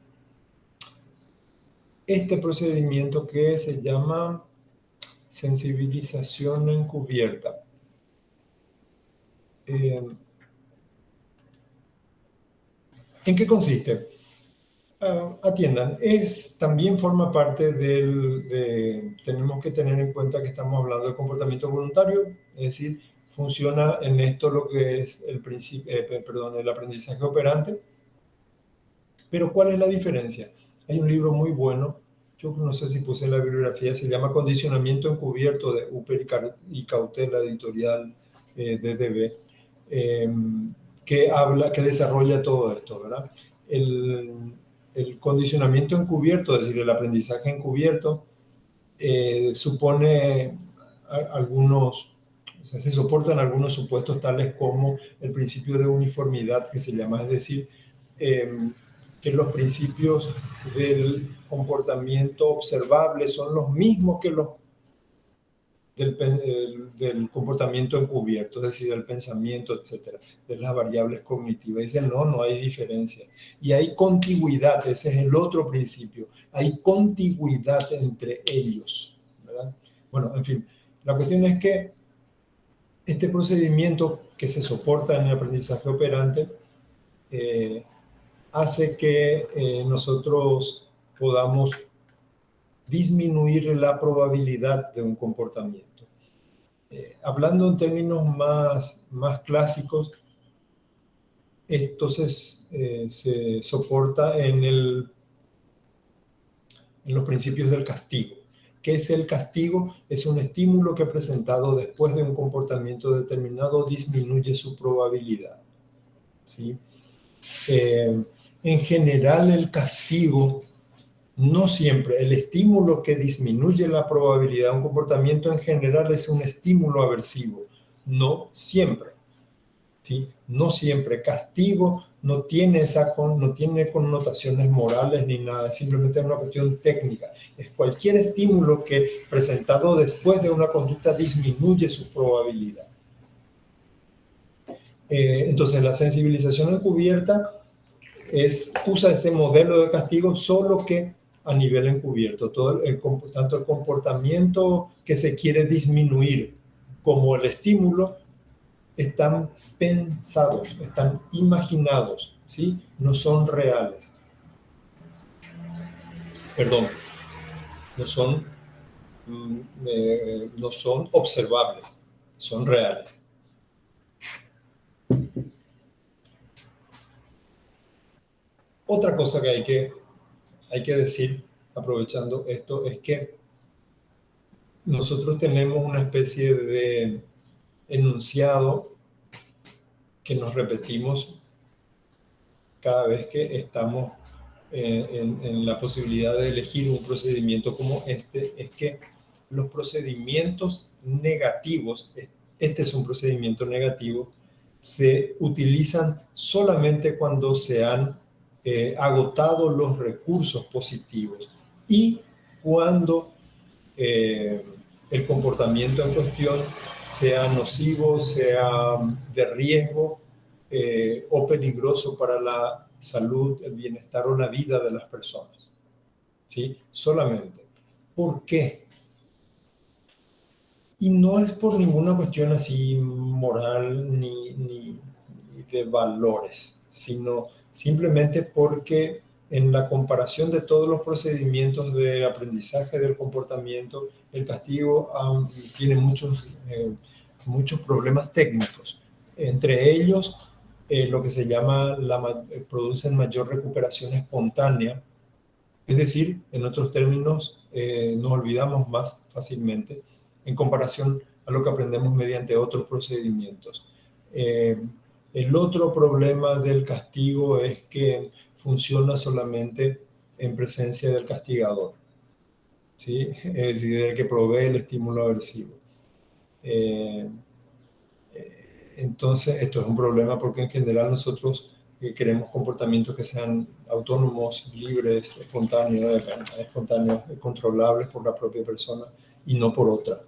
Este procedimiento que se llama sensibilización encubierta. ¿En qué consiste? Atiendan, también forma parte tenemos que tener en cuenta que estamos hablando de comportamiento voluntario, es decir, funciona en esto lo que es el aprendizaje operante. Pero ¿cuál es la diferencia? Hay un libro muy bueno, yo no sé si puse en la bibliografía, se llama Condicionamiento encubierto de Upper y Cautela, editorial DDB, que desarrolla todo esto, ¿verdad? El condicionamiento encubierto, es decir, el aprendizaje encubierto, supone se soportan algunos supuestos tales como el principio de uniformidad, que se llama, es decir, que los principios del comportamiento observable son los mismos que los del comportamiento encubierto, es decir, del pensamiento, etcétera, de las variables cognitivas. Dicen, no hay diferencia. Y hay contigüidad, ese es el otro principio. Hay contigüidad entre ellos, ¿verdad? Bueno, en fin, la cuestión es que este procedimiento que se soporta en el aprendizaje operante hace que nosotros podamos disminuir la probabilidad de un comportamiento. Hablando en términos más clásicos, esto se soporta en los principios del castigo. ¿Qué es el castigo? Es un estímulo que presentado después de un comportamiento determinado disminuye su probabilidad, ¿sí? En general, el castigo, no siempre, el estímulo que disminuye la probabilidad de un comportamiento en general es un estímulo aversivo, no siempre, ¿sí? No siempre. Castigo no tiene connotaciones morales ni nada, es simplemente una cuestión técnica. Es cualquier estímulo que presentado después de una conducta disminuye su probabilidad. Entonces, la sensibilización encubierta usa ese modelo de castigo, solo que a nivel encubierto. Tanto el comportamiento que se quiere disminuir como el estímulo están pensados, están imaginados, ¿sí? No son reales. Perdón, no son observables, son reales. Otra cosa que hay que decir, aprovechando esto, es que nosotros tenemos una especie de enunciado que nos repetimos cada vez que estamos en la posibilidad de elegir un procedimiento como este, es que los procedimientos negativos, este es un procedimiento negativo, se utilizan solamente cuando se han agotado los recursos positivos y cuando el comportamiento en cuestión sea nocivo, sea de riesgo o peligroso para la salud, el bienestar o la vida de las personas. ¿Sí? Solamente. ¿Por qué? Y no es por ninguna cuestión así moral ni de valores, sino simplemente porque en la comparación de todos los procedimientos de aprendizaje del comportamiento, el castigo tiene muchos problemas técnicos. Entre ellos, lo que se llama, producen mayor recuperación espontánea, es decir, en otros términos, nos olvidamos más fácilmente en comparación a lo que aprendemos mediante otros procedimientos. El otro problema del castigo es que funciona solamente en presencia del castigador, ¿sí? Es decir, del que provee el estímulo aversivo. Entonces, esto es un problema porque en general nosotros queremos comportamientos que sean autónomos, libres, espontáneos, controlables por la propia persona y no por otra.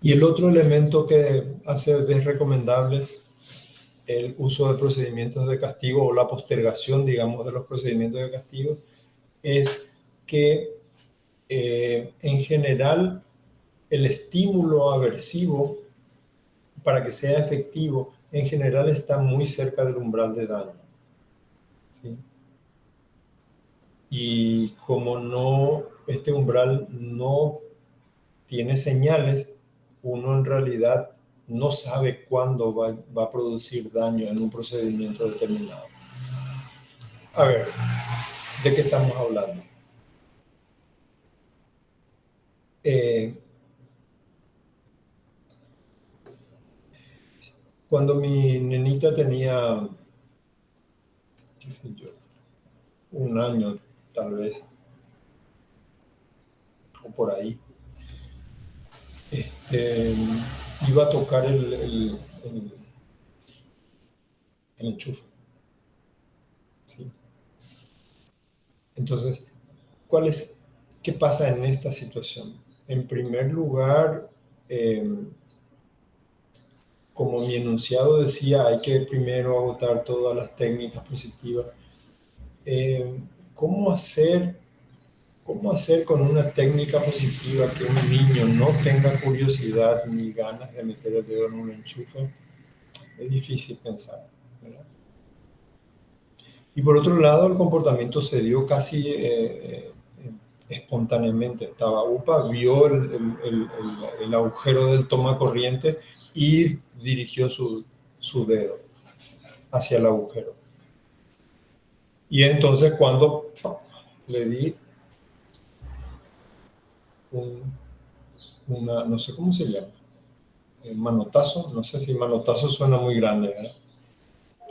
Y el otro elemento que hace desrecomendable el uso de procedimientos de castigo o la postergación, digamos, de los procedimientos de castigo es que en general el estímulo aversivo, para que sea efectivo, en general está muy cerca del umbral de daño, ¿sí? Y como este umbral no tiene señales, uno en realidad no sabe cuándo va a producir daño en un procedimiento determinado. A ver, ¿de qué estamos hablando? Cuando mi nenita tenía, qué sé yo, 1 año tal vez, o por ahí, iba a tocar el enchufe, ¿sí? Entonces, ¿qué pasa en esta situación? En primer lugar, como mi enunciado decía, hay que primero agotar todas las técnicas positivas. ¿Cómo hacer con una técnica positiva que un niño no tenga curiosidad ni ganas de meter el dedo en un enchufe? Es difícil pensar, ¿verdad? Y por otro lado, el comportamiento se dio casi espontáneamente. Estaba UPA, vio el agujero del tomacorriente y dirigió su dedo hacia el agujero. Y entonces cuando le di no sé cómo se llama, manotazo, no sé si manotazo suena muy grande, ¿verdad?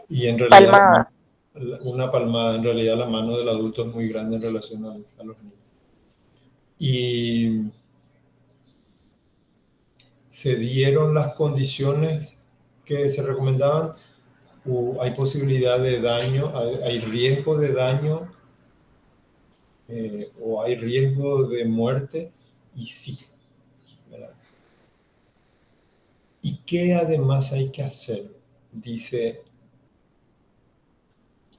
Y en realidad Palmada. una palmada, en realidad la mano del adulto es muy grande en relación a los niños. Y se dieron las condiciones que se recomendaban, hay posibilidad de daño, hay riesgo de daño o hay riesgo de muerte, y sí, ¿verdad? ¿Y qué además hay que hacer? Dice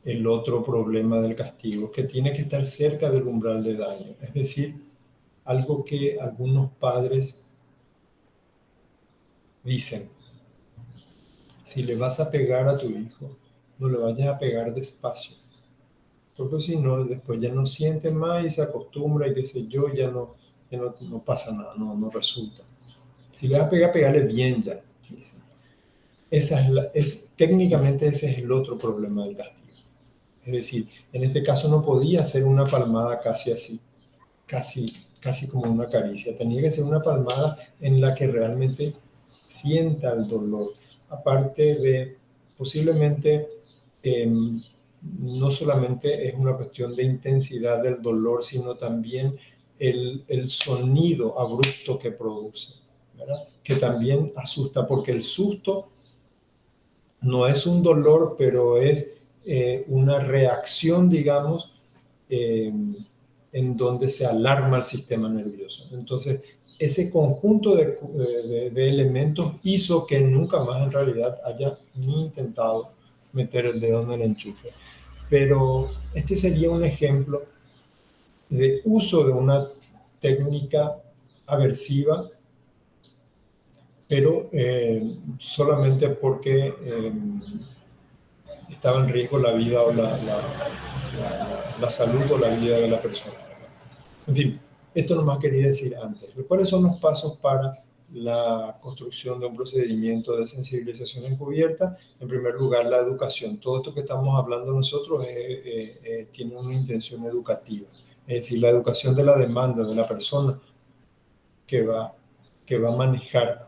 el otro problema del castigo, que tiene que estar cerca del umbral de daño, es decir, algo que algunos padres dicen: si le vas a pegar a tu hijo, no le vayas a pegar despacio, porque si no, después ya no siente más y se acostumbra y qué sé yo, ya no pasa nada, no resulta. Si le vas a pegar, pegale bien ya, dicen. Técnicamente ese es el otro problema del castigo. Es decir, en este caso no podía ser una palmada casi así, casi como una caricia. Tenía que ser una palmada en la que realmente sienta el dolor. Aparte de, posiblemente, no solamente es una cuestión de intensidad del dolor, sino también el sonido abrupto que produce, ¿verdad? Que también asusta, porque el susto no es un dolor, pero es una reacción, digamos, en donde se alarma el sistema nervioso. Entonces, ese conjunto de elementos hizo que nunca más en realidad haya ni intentado meter el dedo en el enchufe. Pero este sería un ejemplo de uso de una técnica aversiva, pero solamente porque estaba en riesgo la vida o la salud o la vida de la persona. En fin, esto nomás quería decir antes. ¿Cuáles son los pasos para la construcción de un procedimiento de sensibilización encubierta? En primer lugar, la educación. Todo esto que estamos hablando nosotros tiene una intención educativa. Es decir, la educación de la demanda de la persona que va a manejar.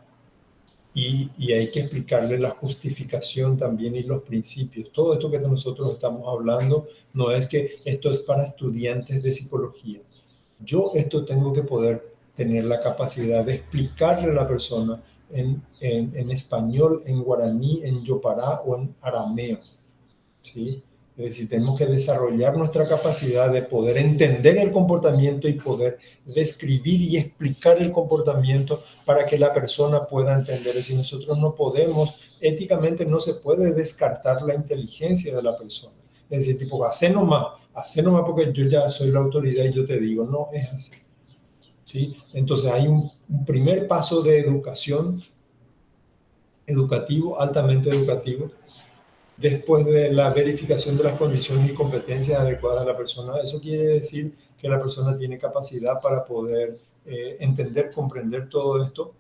Y hay que explicarle la justificación también y los principios. Todo esto que nosotros estamos hablando no es que esto es para estudiantes de psicología. Yo esto tengo que poder tener la capacidad de explicarle a la persona en español, en guaraní, en yopará o en arameo, ¿sí? Es decir, tenemos que desarrollar nuestra capacidad de poder entender el comportamiento y poder describir y explicar el comportamiento para que la persona pueda entender. Es decir, nosotros no podemos, éticamente no se puede descartar la inteligencia de la persona. Es decir, tipo, hacé nomás porque yo ya soy la autoridad y yo te digo, no es así, ¿sí? Entonces hay un primer paso de educación, educativo, altamente educativo. Después de la verificación de las condiciones y competencias adecuadas de la persona, eso quiere decir que la persona tiene capacidad para poder entender, comprender todo esto,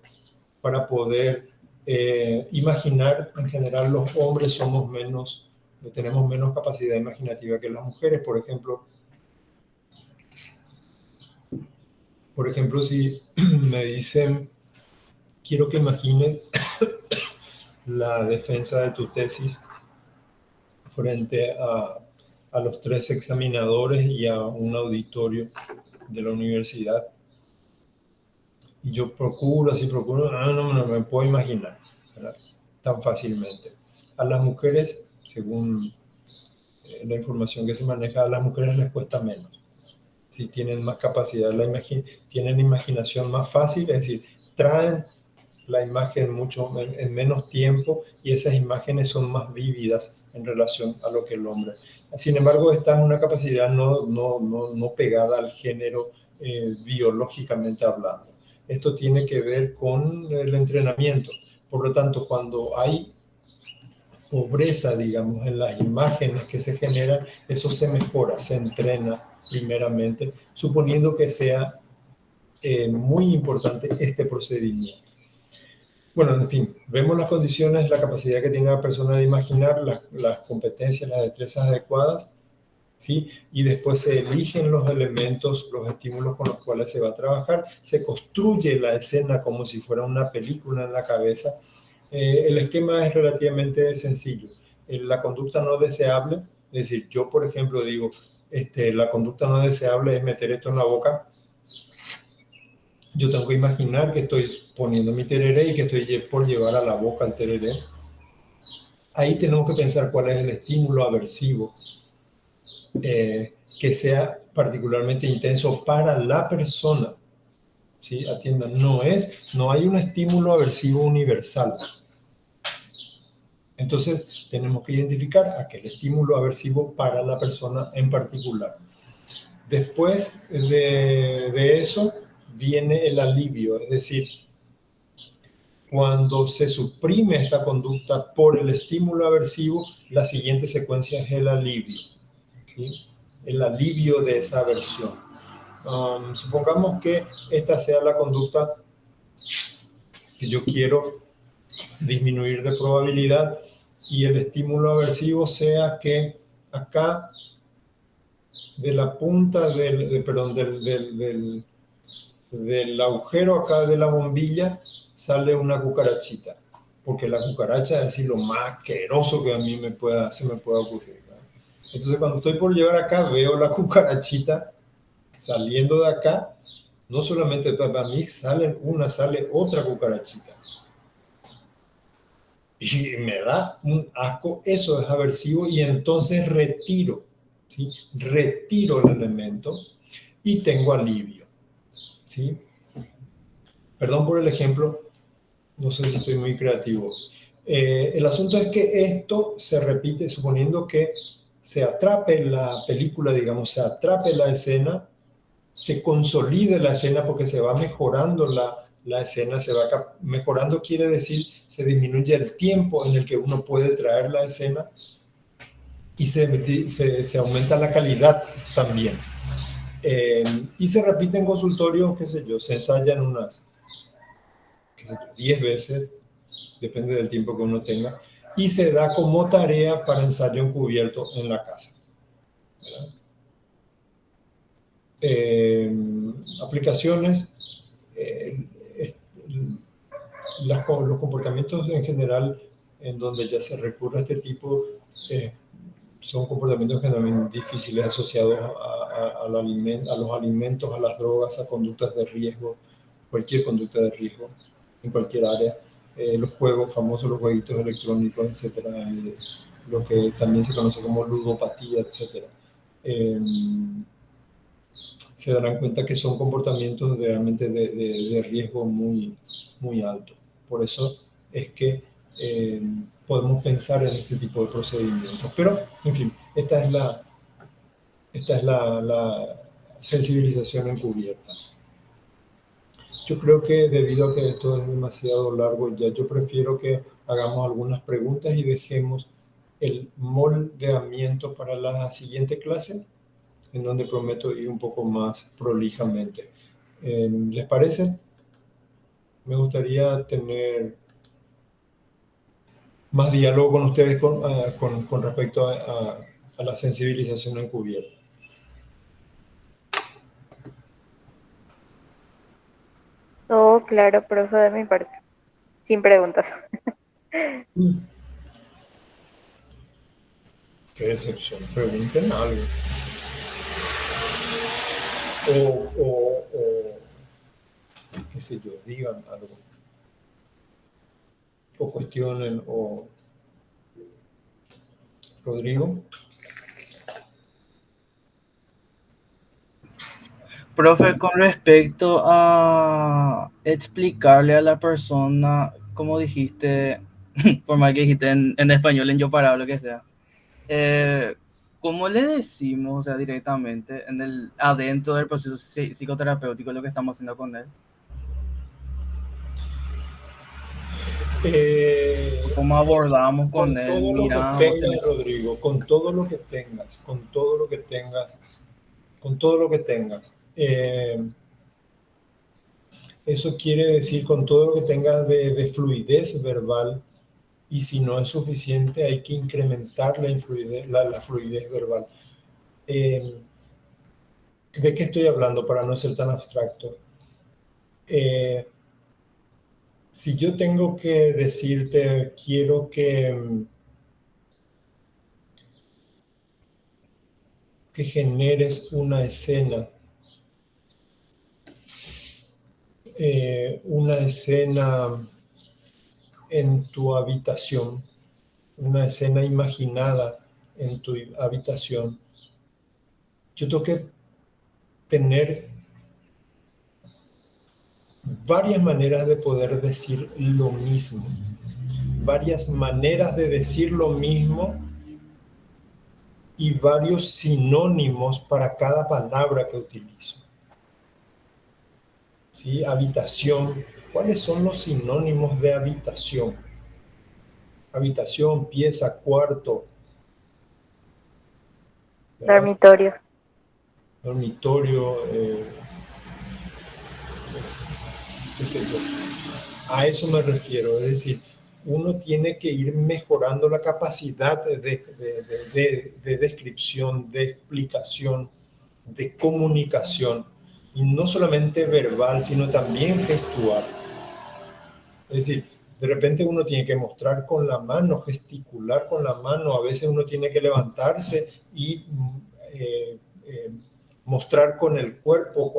para poder imaginar. En general, los hombres tenemos menos capacidad imaginativa que las mujeres. Por ejemplo, si me dicen, quiero que imagines la defensa de tu tesis frente a los 3 examinadores y a un auditorio de la universidad. Y yo procuro, no me puedo imaginar, ¿verdad? Tan fácilmente. A las mujeres, según la información que se maneja, a las mujeres les cuesta menos. Si tienen más capacidad, tienen imaginación más fácil, es decir, traen la imagen en menos tiempo y esas imágenes son más vívidas en relación a lo que el hombre. Sin embargo, esta es una capacidad no pegada al género biológicamente hablando. Esto tiene que ver con el entrenamiento. Por lo tanto, cuando hay pobreza, digamos, en las imágenes que se generan, eso se mejora, se entrena primeramente, suponiendo que sea muy importante este procedimiento. Bueno, en fin, vemos las condiciones, la capacidad que tiene la persona de imaginar, las competencias, las destrezas adecuadas, ¿sí? Y después se eligen los elementos, los estímulos con los cuales se va a trabajar, se construye la escena como si fuera una película en la cabeza. El esquema es relativamente sencillo. La conducta no deseable, es decir, yo por ejemplo digo, la conducta no deseable es meter esto en la boca. Yo tengo que imaginar que estoy poniendo mi tereré y que estoy por llevar a la boca el tereré. Ahí tenemos que pensar cuál es el estímulo aversivo que sea particularmente intenso para la persona. ¿Sí? Atiendan, no hay un estímulo aversivo universal. Entonces, tenemos que identificar aquel estímulo aversivo para la persona en particular. Después de eso, viene el alivio, es decir, cuando se suprime esta conducta por el estímulo aversivo, la siguiente secuencia es el alivio, ¿sí? El alivio de esa aversión. Supongamos que esta sea la conducta que yo quiero disminuir de probabilidad y el estímulo aversivo sea que acá de la punta del agujero acá de la bombilla sale una cucarachita, porque la cucaracha es decir, lo más asqueroso que a mí se me pueda ocurrir, ¿verdad? Entonces cuando estoy por llevar acá veo la cucarachita saliendo de acá, no solamente para mí sale otra cucarachita y me da un asco. Eso es aversivo y entonces retiro, ¿sí? Retiro el elemento. y tengo alivio, ¿sí? Perdón por el ejemplo, no sé si estoy muy creativo. El asunto es que esto se repite suponiendo que se atrape la película, digamos, se atrape la escena, se consolide la escena porque se va mejorando la escena, se va mejorando, quiere decir, se disminuye el tiempo en el que uno puede traer la escena y se aumenta la calidad también. Y se repite en consultorio, qué sé yo, se ensayan unas, qué sé yo, 10 veces, depende del tiempo que uno tenga, y se da como tarea para ensayo encubierto en la casa. Aplicaciones, los comportamientos en general en donde ya se recurre a este tipo son comportamientos generalmente difíciles asociados a los alimentos, a las drogas, a conductas de riesgo, cualquier conducta de riesgo en cualquier área. Los juegos famosos, los jueguitos electrónicos, etcétera, lo que también se conoce como ludopatía, etcétera. Se darán cuenta que son comportamientos realmente de riesgo muy, muy alto. Por eso es que podemos pensar en este tipo de procedimientos. Pero, en fin, esta es la sensibilización encubierta. Yo creo que debido a que esto es demasiado largo, ya yo prefiero que hagamos algunas preguntas y dejemos el moldeamiento para la siguiente clase, en donde prometo ir un poco más prolijamente. ¿Les parece? Me gustaría tener más diálogo con ustedes con respecto a la sensibilización encubierta. Todo claro, profe, de mi parte. Sin preguntas. Qué decepción. Pregunten algo. O qué sé yo, digan algo. O cuestionen, o... Rodrigo. Profe, con respecto a explicarle a la persona, como dijiste, por más que dijiste en español, en yo parado, lo que sea, ¿cómo le decimos, o sea, directamente, adentro del proceso psicoterapéutico lo que estamos haciendo con él? ¿Cómo abordamos con él? Todo lo que Miramos, tengas, Rodrigo, con todo lo que tengas, con todo lo que tengas, con todo lo que tengas. Eso quiere decir con todo lo que tengas de fluidez verbal, y si no es suficiente hay que incrementar la fluidez verbal. ¿De qué estoy hablando para no ser tan abstracto? Si yo tengo que decirte, quiero que generes una escena en tu habitación, una escena imaginada en tu habitación. Yo tengo que tener varias maneras de poder decir lo mismo, varias maneras de decir lo mismo y varios sinónimos para cada palabra que utilizo. ¿Sí? Habitación. ¿Cuáles son los sinónimos de habitación? Habitación, pieza, cuarto. ¿verdad? Dormitorio. Dormitorio, qué sé yo. A eso me refiero, es decir, uno tiene que ir mejorando la capacidad de descripción, de explicación, de comunicación, y no solamente verbal, sino también gestual. Es decir, de repente uno tiene que mostrar con la mano, gesticular con la mano, a veces uno tiene que levantarse y mostrar con el cuerpo,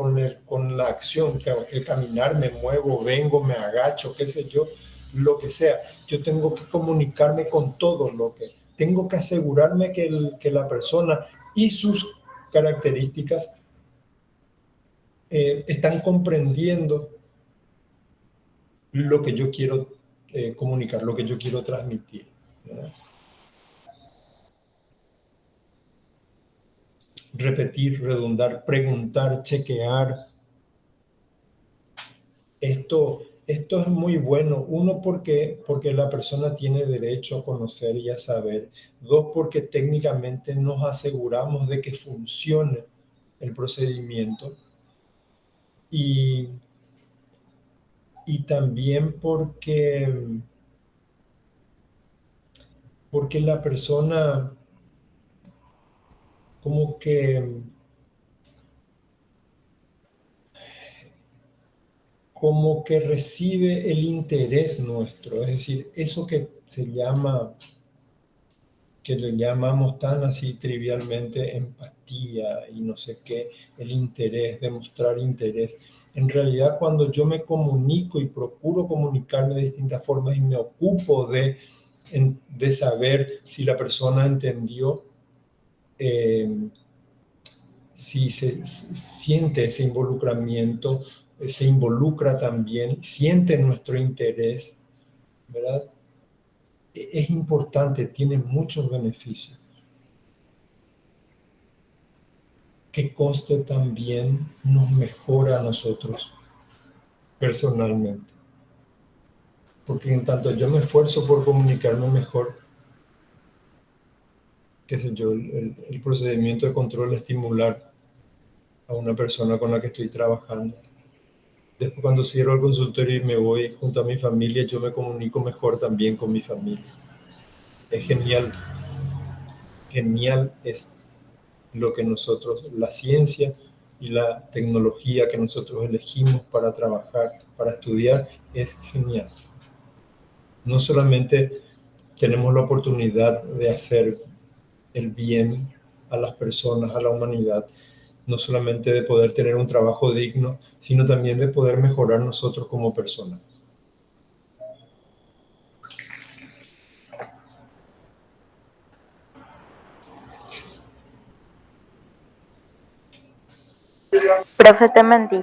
con la acción. Tengo que caminar, me muevo, vengo, me agacho, qué sé yo, lo que sea. Yo tengo que comunicarme con todo lo que... Tengo que asegurarme que la persona y sus características están comprendiendo lo que yo quiero comunicar, lo que yo quiero transmitir, ¿verdad? Repetir, redundar, preguntar, chequear. Esto es muy bueno. Uno, porque la persona tiene derecho a conocer y a saber. Dos, porque técnicamente nos aseguramos de que funcione el procedimiento. Y también porque la persona como que recibe el interés nuestro, es decir, eso que le llamamos tan así trivialmente empatía y no sé qué, el interés, demostrar interés. En realidad, cuando yo me comunico y procuro comunicarme de distintas formas y me ocupo de saber si la persona entendió, si se siente ese involucramiento, se involucra también, siente nuestro interés, ¿verdad? Es importante, tiene muchos beneficios. Que conste también nos mejora a nosotros personalmente. Porque en tanto yo me esfuerzo por comunicarme mejor, qué sé yo, el procedimiento de control estimular a una persona con la que estoy trabajando. Después cuando cierro el consultorio y me voy junto a mi familia, yo me comunico mejor también con mi familia. Es genial. Genial es lo que nosotros, la ciencia y la tecnología que nosotros elegimos para trabajar, para estudiar, es genial. No solamente tenemos la oportunidad de hacer el bien a las personas, a la humanidad, no solamente de poder tener un trabajo digno, sino también de poder mejorar nosotros como personas. Profe, te mentí.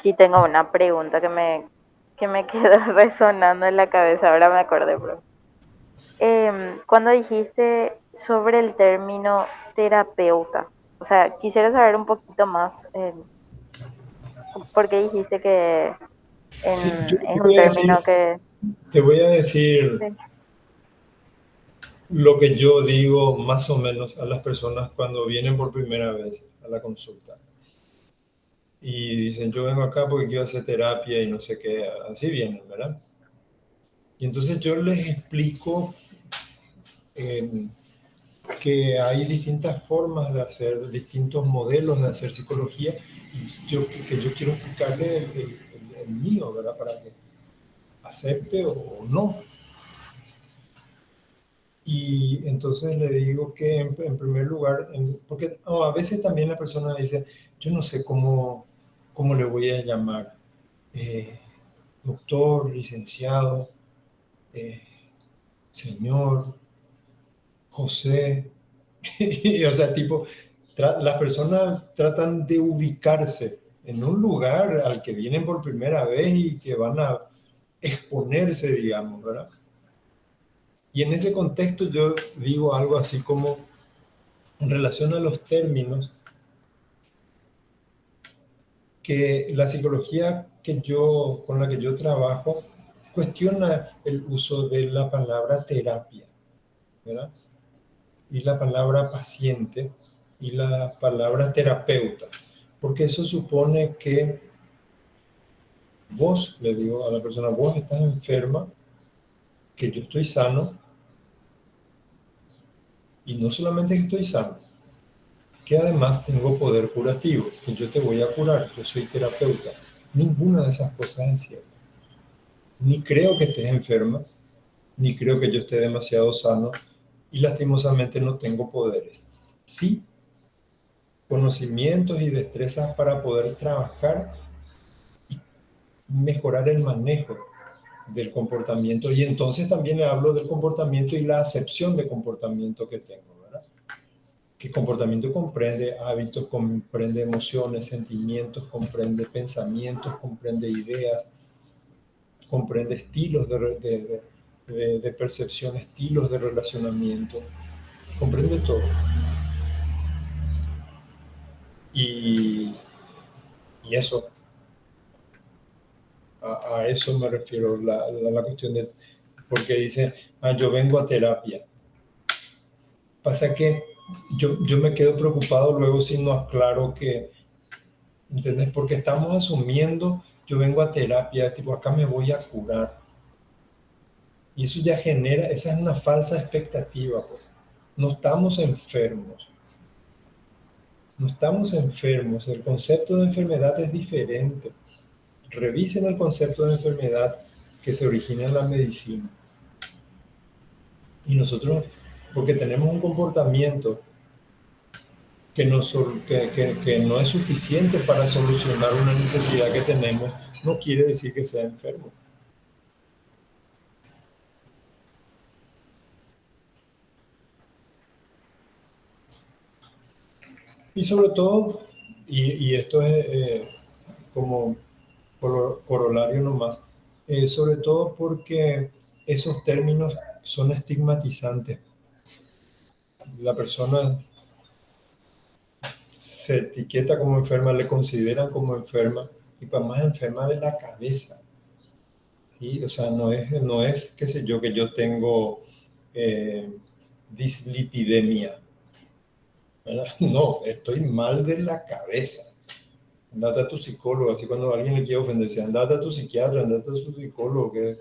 Sí, tengo una pregunta que me quedó resonando en la cabeza, ahora me acordé, profe. Cuando dijiste sobre el término terapeuta, o sea, quisiera saber un poquito más, por qué dijiste que Sí, yo es un término que... te voy a decir Sí. lo que yo digo más o menos a las personas cuando vienen por primera vez a la consulta. Y dicen, yo vengo acá porque quiero hacer terapia y no sé qué, así vienen, ¿verdad? Y entonces yo les explico que hay distintas formas de hacer, distintos modelos de hacer psicología, y que yo quiero explicarle el mío, ¿verdad? Para que acepte o no. Y entonces le digo que en primer lugar, porque a veces también la persona dice, yo no sé cómo le voy a llamar, doctor, licenciado, señor, José. O sea, tipo, las personas tratan de ubicarse en un lugar al que vienen por primera vez y que van a exponerse, digamos, ¿verdad? Y en ese contexto yo digo algo así como, en relación a los términos, que la psicología con la que yo trabajo cuestiona el uso de la palabra terapia, ¿verdad? Y la palabra paciente y la palabra terapeuta, porque eso supone que vos, le digo a la persona, vos estás enferma, que yo estoy sano, y no solamente que estoy sano, que además tengo poder curativo, que yo te voy a curar, yo soy terapeuta. Ninguna de esas cosas es cierta. Ni creo que estés enferma, ni creo que yo esté demasiado sano, y lastimosamente no tengo poderes. Sí, conocimientos y destrezas para poder trabajar y mejorar el manejo del comportamiento. Y entonces también le hablo del comportamiento y la acepción de comportamiento que tengo, ¿verdad? que comportamiento comprende hábitos, comprende emociones, sentimientos, comprende pensamientos, comprende ideas, comprende estilos de percepción, estilos de relacionamiento, comprende todo. Y eso, a eso me refiero, la cuestión de, porque dice, yo vengo a terapia. Pasa que yo me quedo preocupado luego si no aclaro que, ¿entendés? Porque estamos asumiendo, yo vengo a terapia, tipo, acá me voy a curar. Y eso ya genera, esa es una falsa expectativa, pues. No estamos enfermos. No estamos enfermos. El concepto de enfermedad es diferente. Revisen el concepto de enfermedad que se origina en la medicina. Y nosotros, porque tenemos un comportamiento que no es suficiente para solucionar una necesidad que tenemos, no quiere decir que sea enfermo. Y sobre todo, y esto es como corolario nomás, sobre todo porque esos términos son estigmatizantes. La persona se etiqueta como enferma, le consideran como enferma, y para más enferma de la cabeza. ¿Sí? O sea, no es, qué sé yo, que yo tengo dislipidemia, ¿verdad? No, estoy mal de la cabeza. Andate a tu psicólogo, así cuando alguien le quiere ofenderse, andate a tu psiquiatra, andate a tu psicólogo, que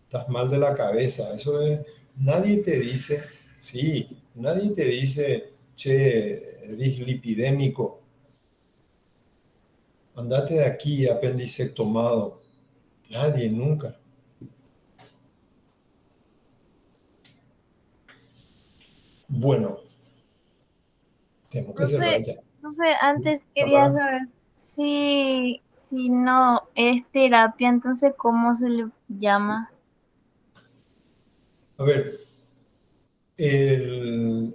estás mal de la cabeza. Eso es, nadie te dice, sí, nadie te dice, che, dislipidémico, andate de aquí, apendicectomado. Nadie, nunca. Bueno, tenemos que cerrar ya. Profe, ¿Sí? antes quería Bárbara. saber si no es terapia, entonces ¿cómo se le llama? A ver, el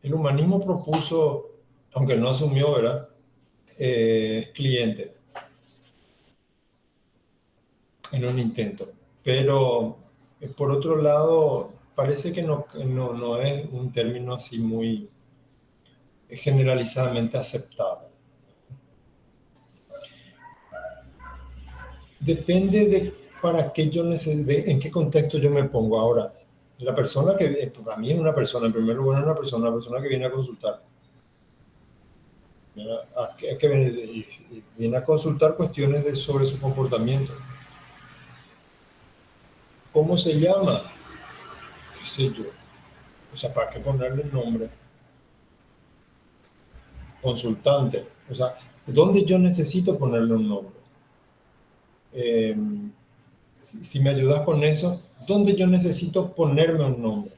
humanismo propuso, aunque no asumió, ¿verdad? Cliente en un intento. Pero, por otro lado, parece que no es un término así muy generalizadamente aceptado. Depende de para qué yo necesito, en qué contexto yo me pongo. Ahora, la persona que, para mí es una persona, en primer lugar, es una persona que viene a consultar. Viene a consultar cuestiones sobre su comportamiento. ¿Cómo se llama? ¿Qué sé yo? O sea, ¿para qué ponerle nombre? Consultante. O sea, ¿dónde yo necesito ponerle un nombre? Si me ayudas con eso, ¿dónde yo necesito ponerme un nombre?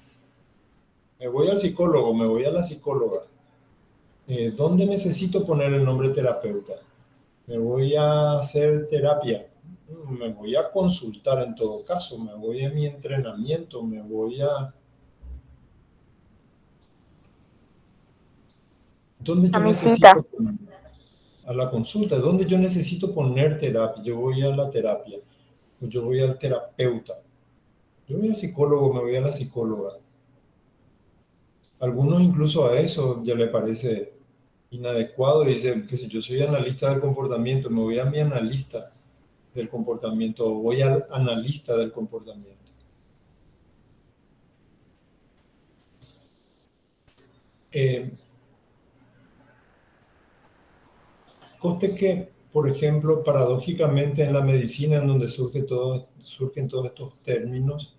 Me voy al psicólogo, me voy a la psicóloga. ¿Dónde necesito poner el nombre terapeuta? Me voy a hacer terapia. Me voy a consultar en todo caso, me voy a mi entrenamiento, me voy a... ¿Dónde A yo mi cita. necesito poner? A la consulta, ¿dónde yo necesito poner terapia? Yo voy a la terapia, yo voy al terapeuta, yo voy al psicólogo, me voy a la psicóloga. Algunos incluso a eso ya le parece inadecuado, dicen que si yo soy analista del comportamiento, me voy a mi analista del comportamiento, voy al analista del comportamiento. Conste que, por ejemplo, paradójicamente en la medicina, en donde surgen todos estos términos,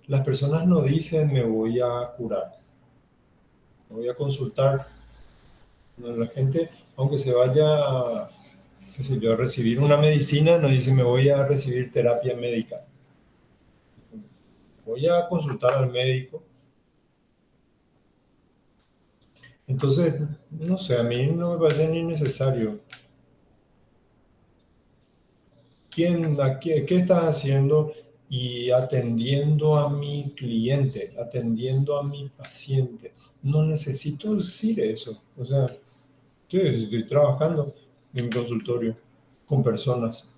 las personas no dicen me voy a curar, me voy a consultar. La gente, aunque se vaya, qué sé yo, a recibir una medicina, no dice me voy a recibir terapia médica. Voy a consultar al médico. Entonces, no sé, a mí no me parece ni necesario. ¿Qué estás haciendo? y atendiendo a mi cliente, atendiendo a mi paciente. No necesito decir eso. O sea, estoy trabajando en mi consultorio con personas.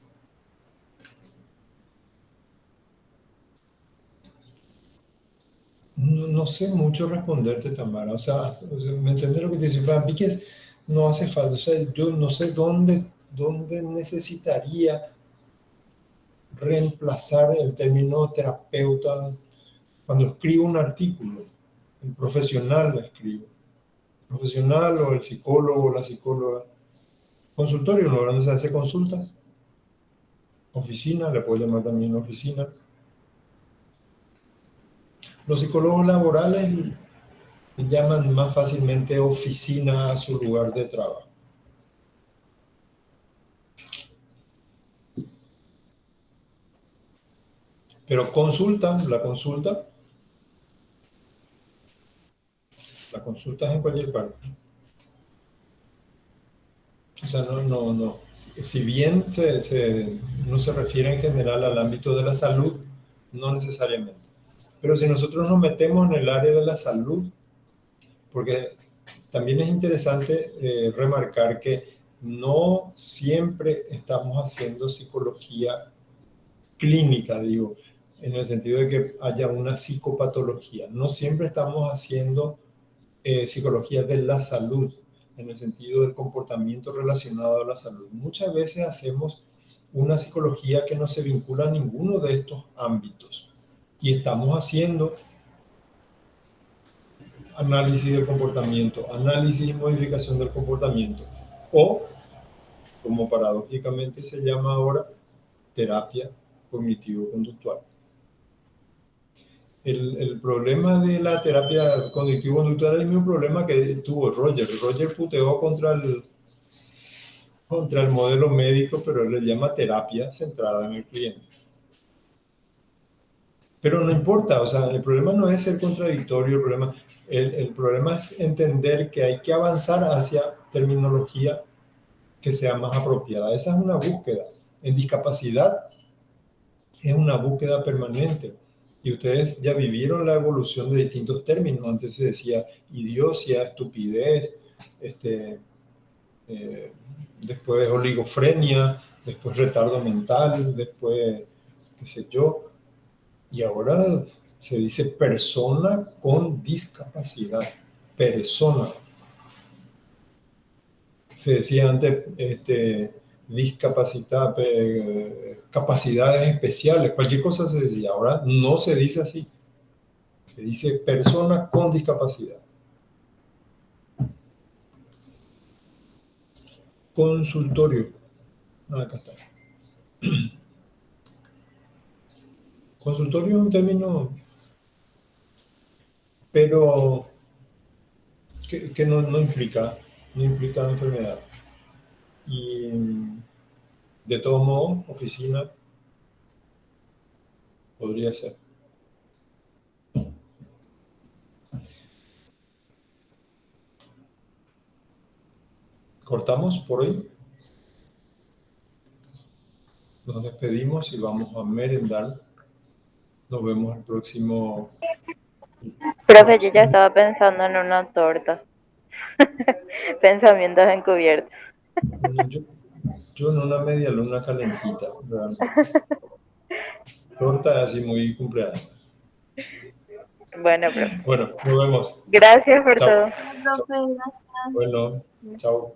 No sé mucho responderte, Tamara. O sea, ¿me entiendes lo que te digo? Para mí que no hace falta. O sea, yo no sé dónde necesitaría reemplazar el término terapeuta cuando escribo un artículo. El profesional lo escribo. El profesional o el psicólogo o la psicóloga. Consultorio, ¿no? ¿Dónde se hace consulta? Oficina, le puedo llamar también oficina. Los psicólogos laborales llaman más fácilmente oficina a su lugar de trabajo. Pero consulta es en cualquier parte. O sea, no. Si bien no se refiere en general al ámbito de la salud, no necesariamente. Pero si nosotros nos metemos en el área de la salud, porque también es interesante remarcar que no siempre estamos haciendo psicología clínica, digo, en el sentido de que haya una psicopatología. No siempre estamos haciendo psicología de la salud, en el sentido del comportamiento relacionado a la salud. Muchas veces hacemos una psicología que no se vincula a ninguno de estos ámbitos y estamos haciendo análisis del comportamiento, análisis y modificación del comportamiento, o, como paradójicamente se llama ahora, terapia cognitivo-conductual. El problema de la terapia cognitivo-conductual es el mismo problema que tuvo Roger. Roger puteó contra el modelo médico, pero él le llama terapia centrada en el cliente. Pero no importa, o sea, el problema no es ser contradictorio, el problema es entender que hay que avanzar hacia terminología que sea más apropiada. Esa es una búsqueda. En discapacidad es una búsqueda permanente. Y ustedes ya vivieron la evolución de distintos términos. Antes se decía idiocia, estupidez, después oligofrenia, después retardo mental, después qué sé yo. Y ahora se dice persona con discapacidad. Persona. Se decía antes discapacidad, capacidades especiales, cualquier cosa se decía. Ahora no se dice así. Se dice persona con discapacidad. Consultorio. Acá está. Consultorio es un término, pero que no implica enfermedad. Y de todos modos, oficina podría ser. Cortamos por hoy. Nos despedimos y vamos a merendar. Nos vemos el próximo. Profe, yo ya estaba pensando en una torta. Pensamientos encubiertos. Bueno, yo en una media luna calentita, realmente. Torta así muy cumpleaños. Bueno, profe. Bueno, nos vemos. Gracias por Chao. todo. Profe, gracias. Bueno, chao.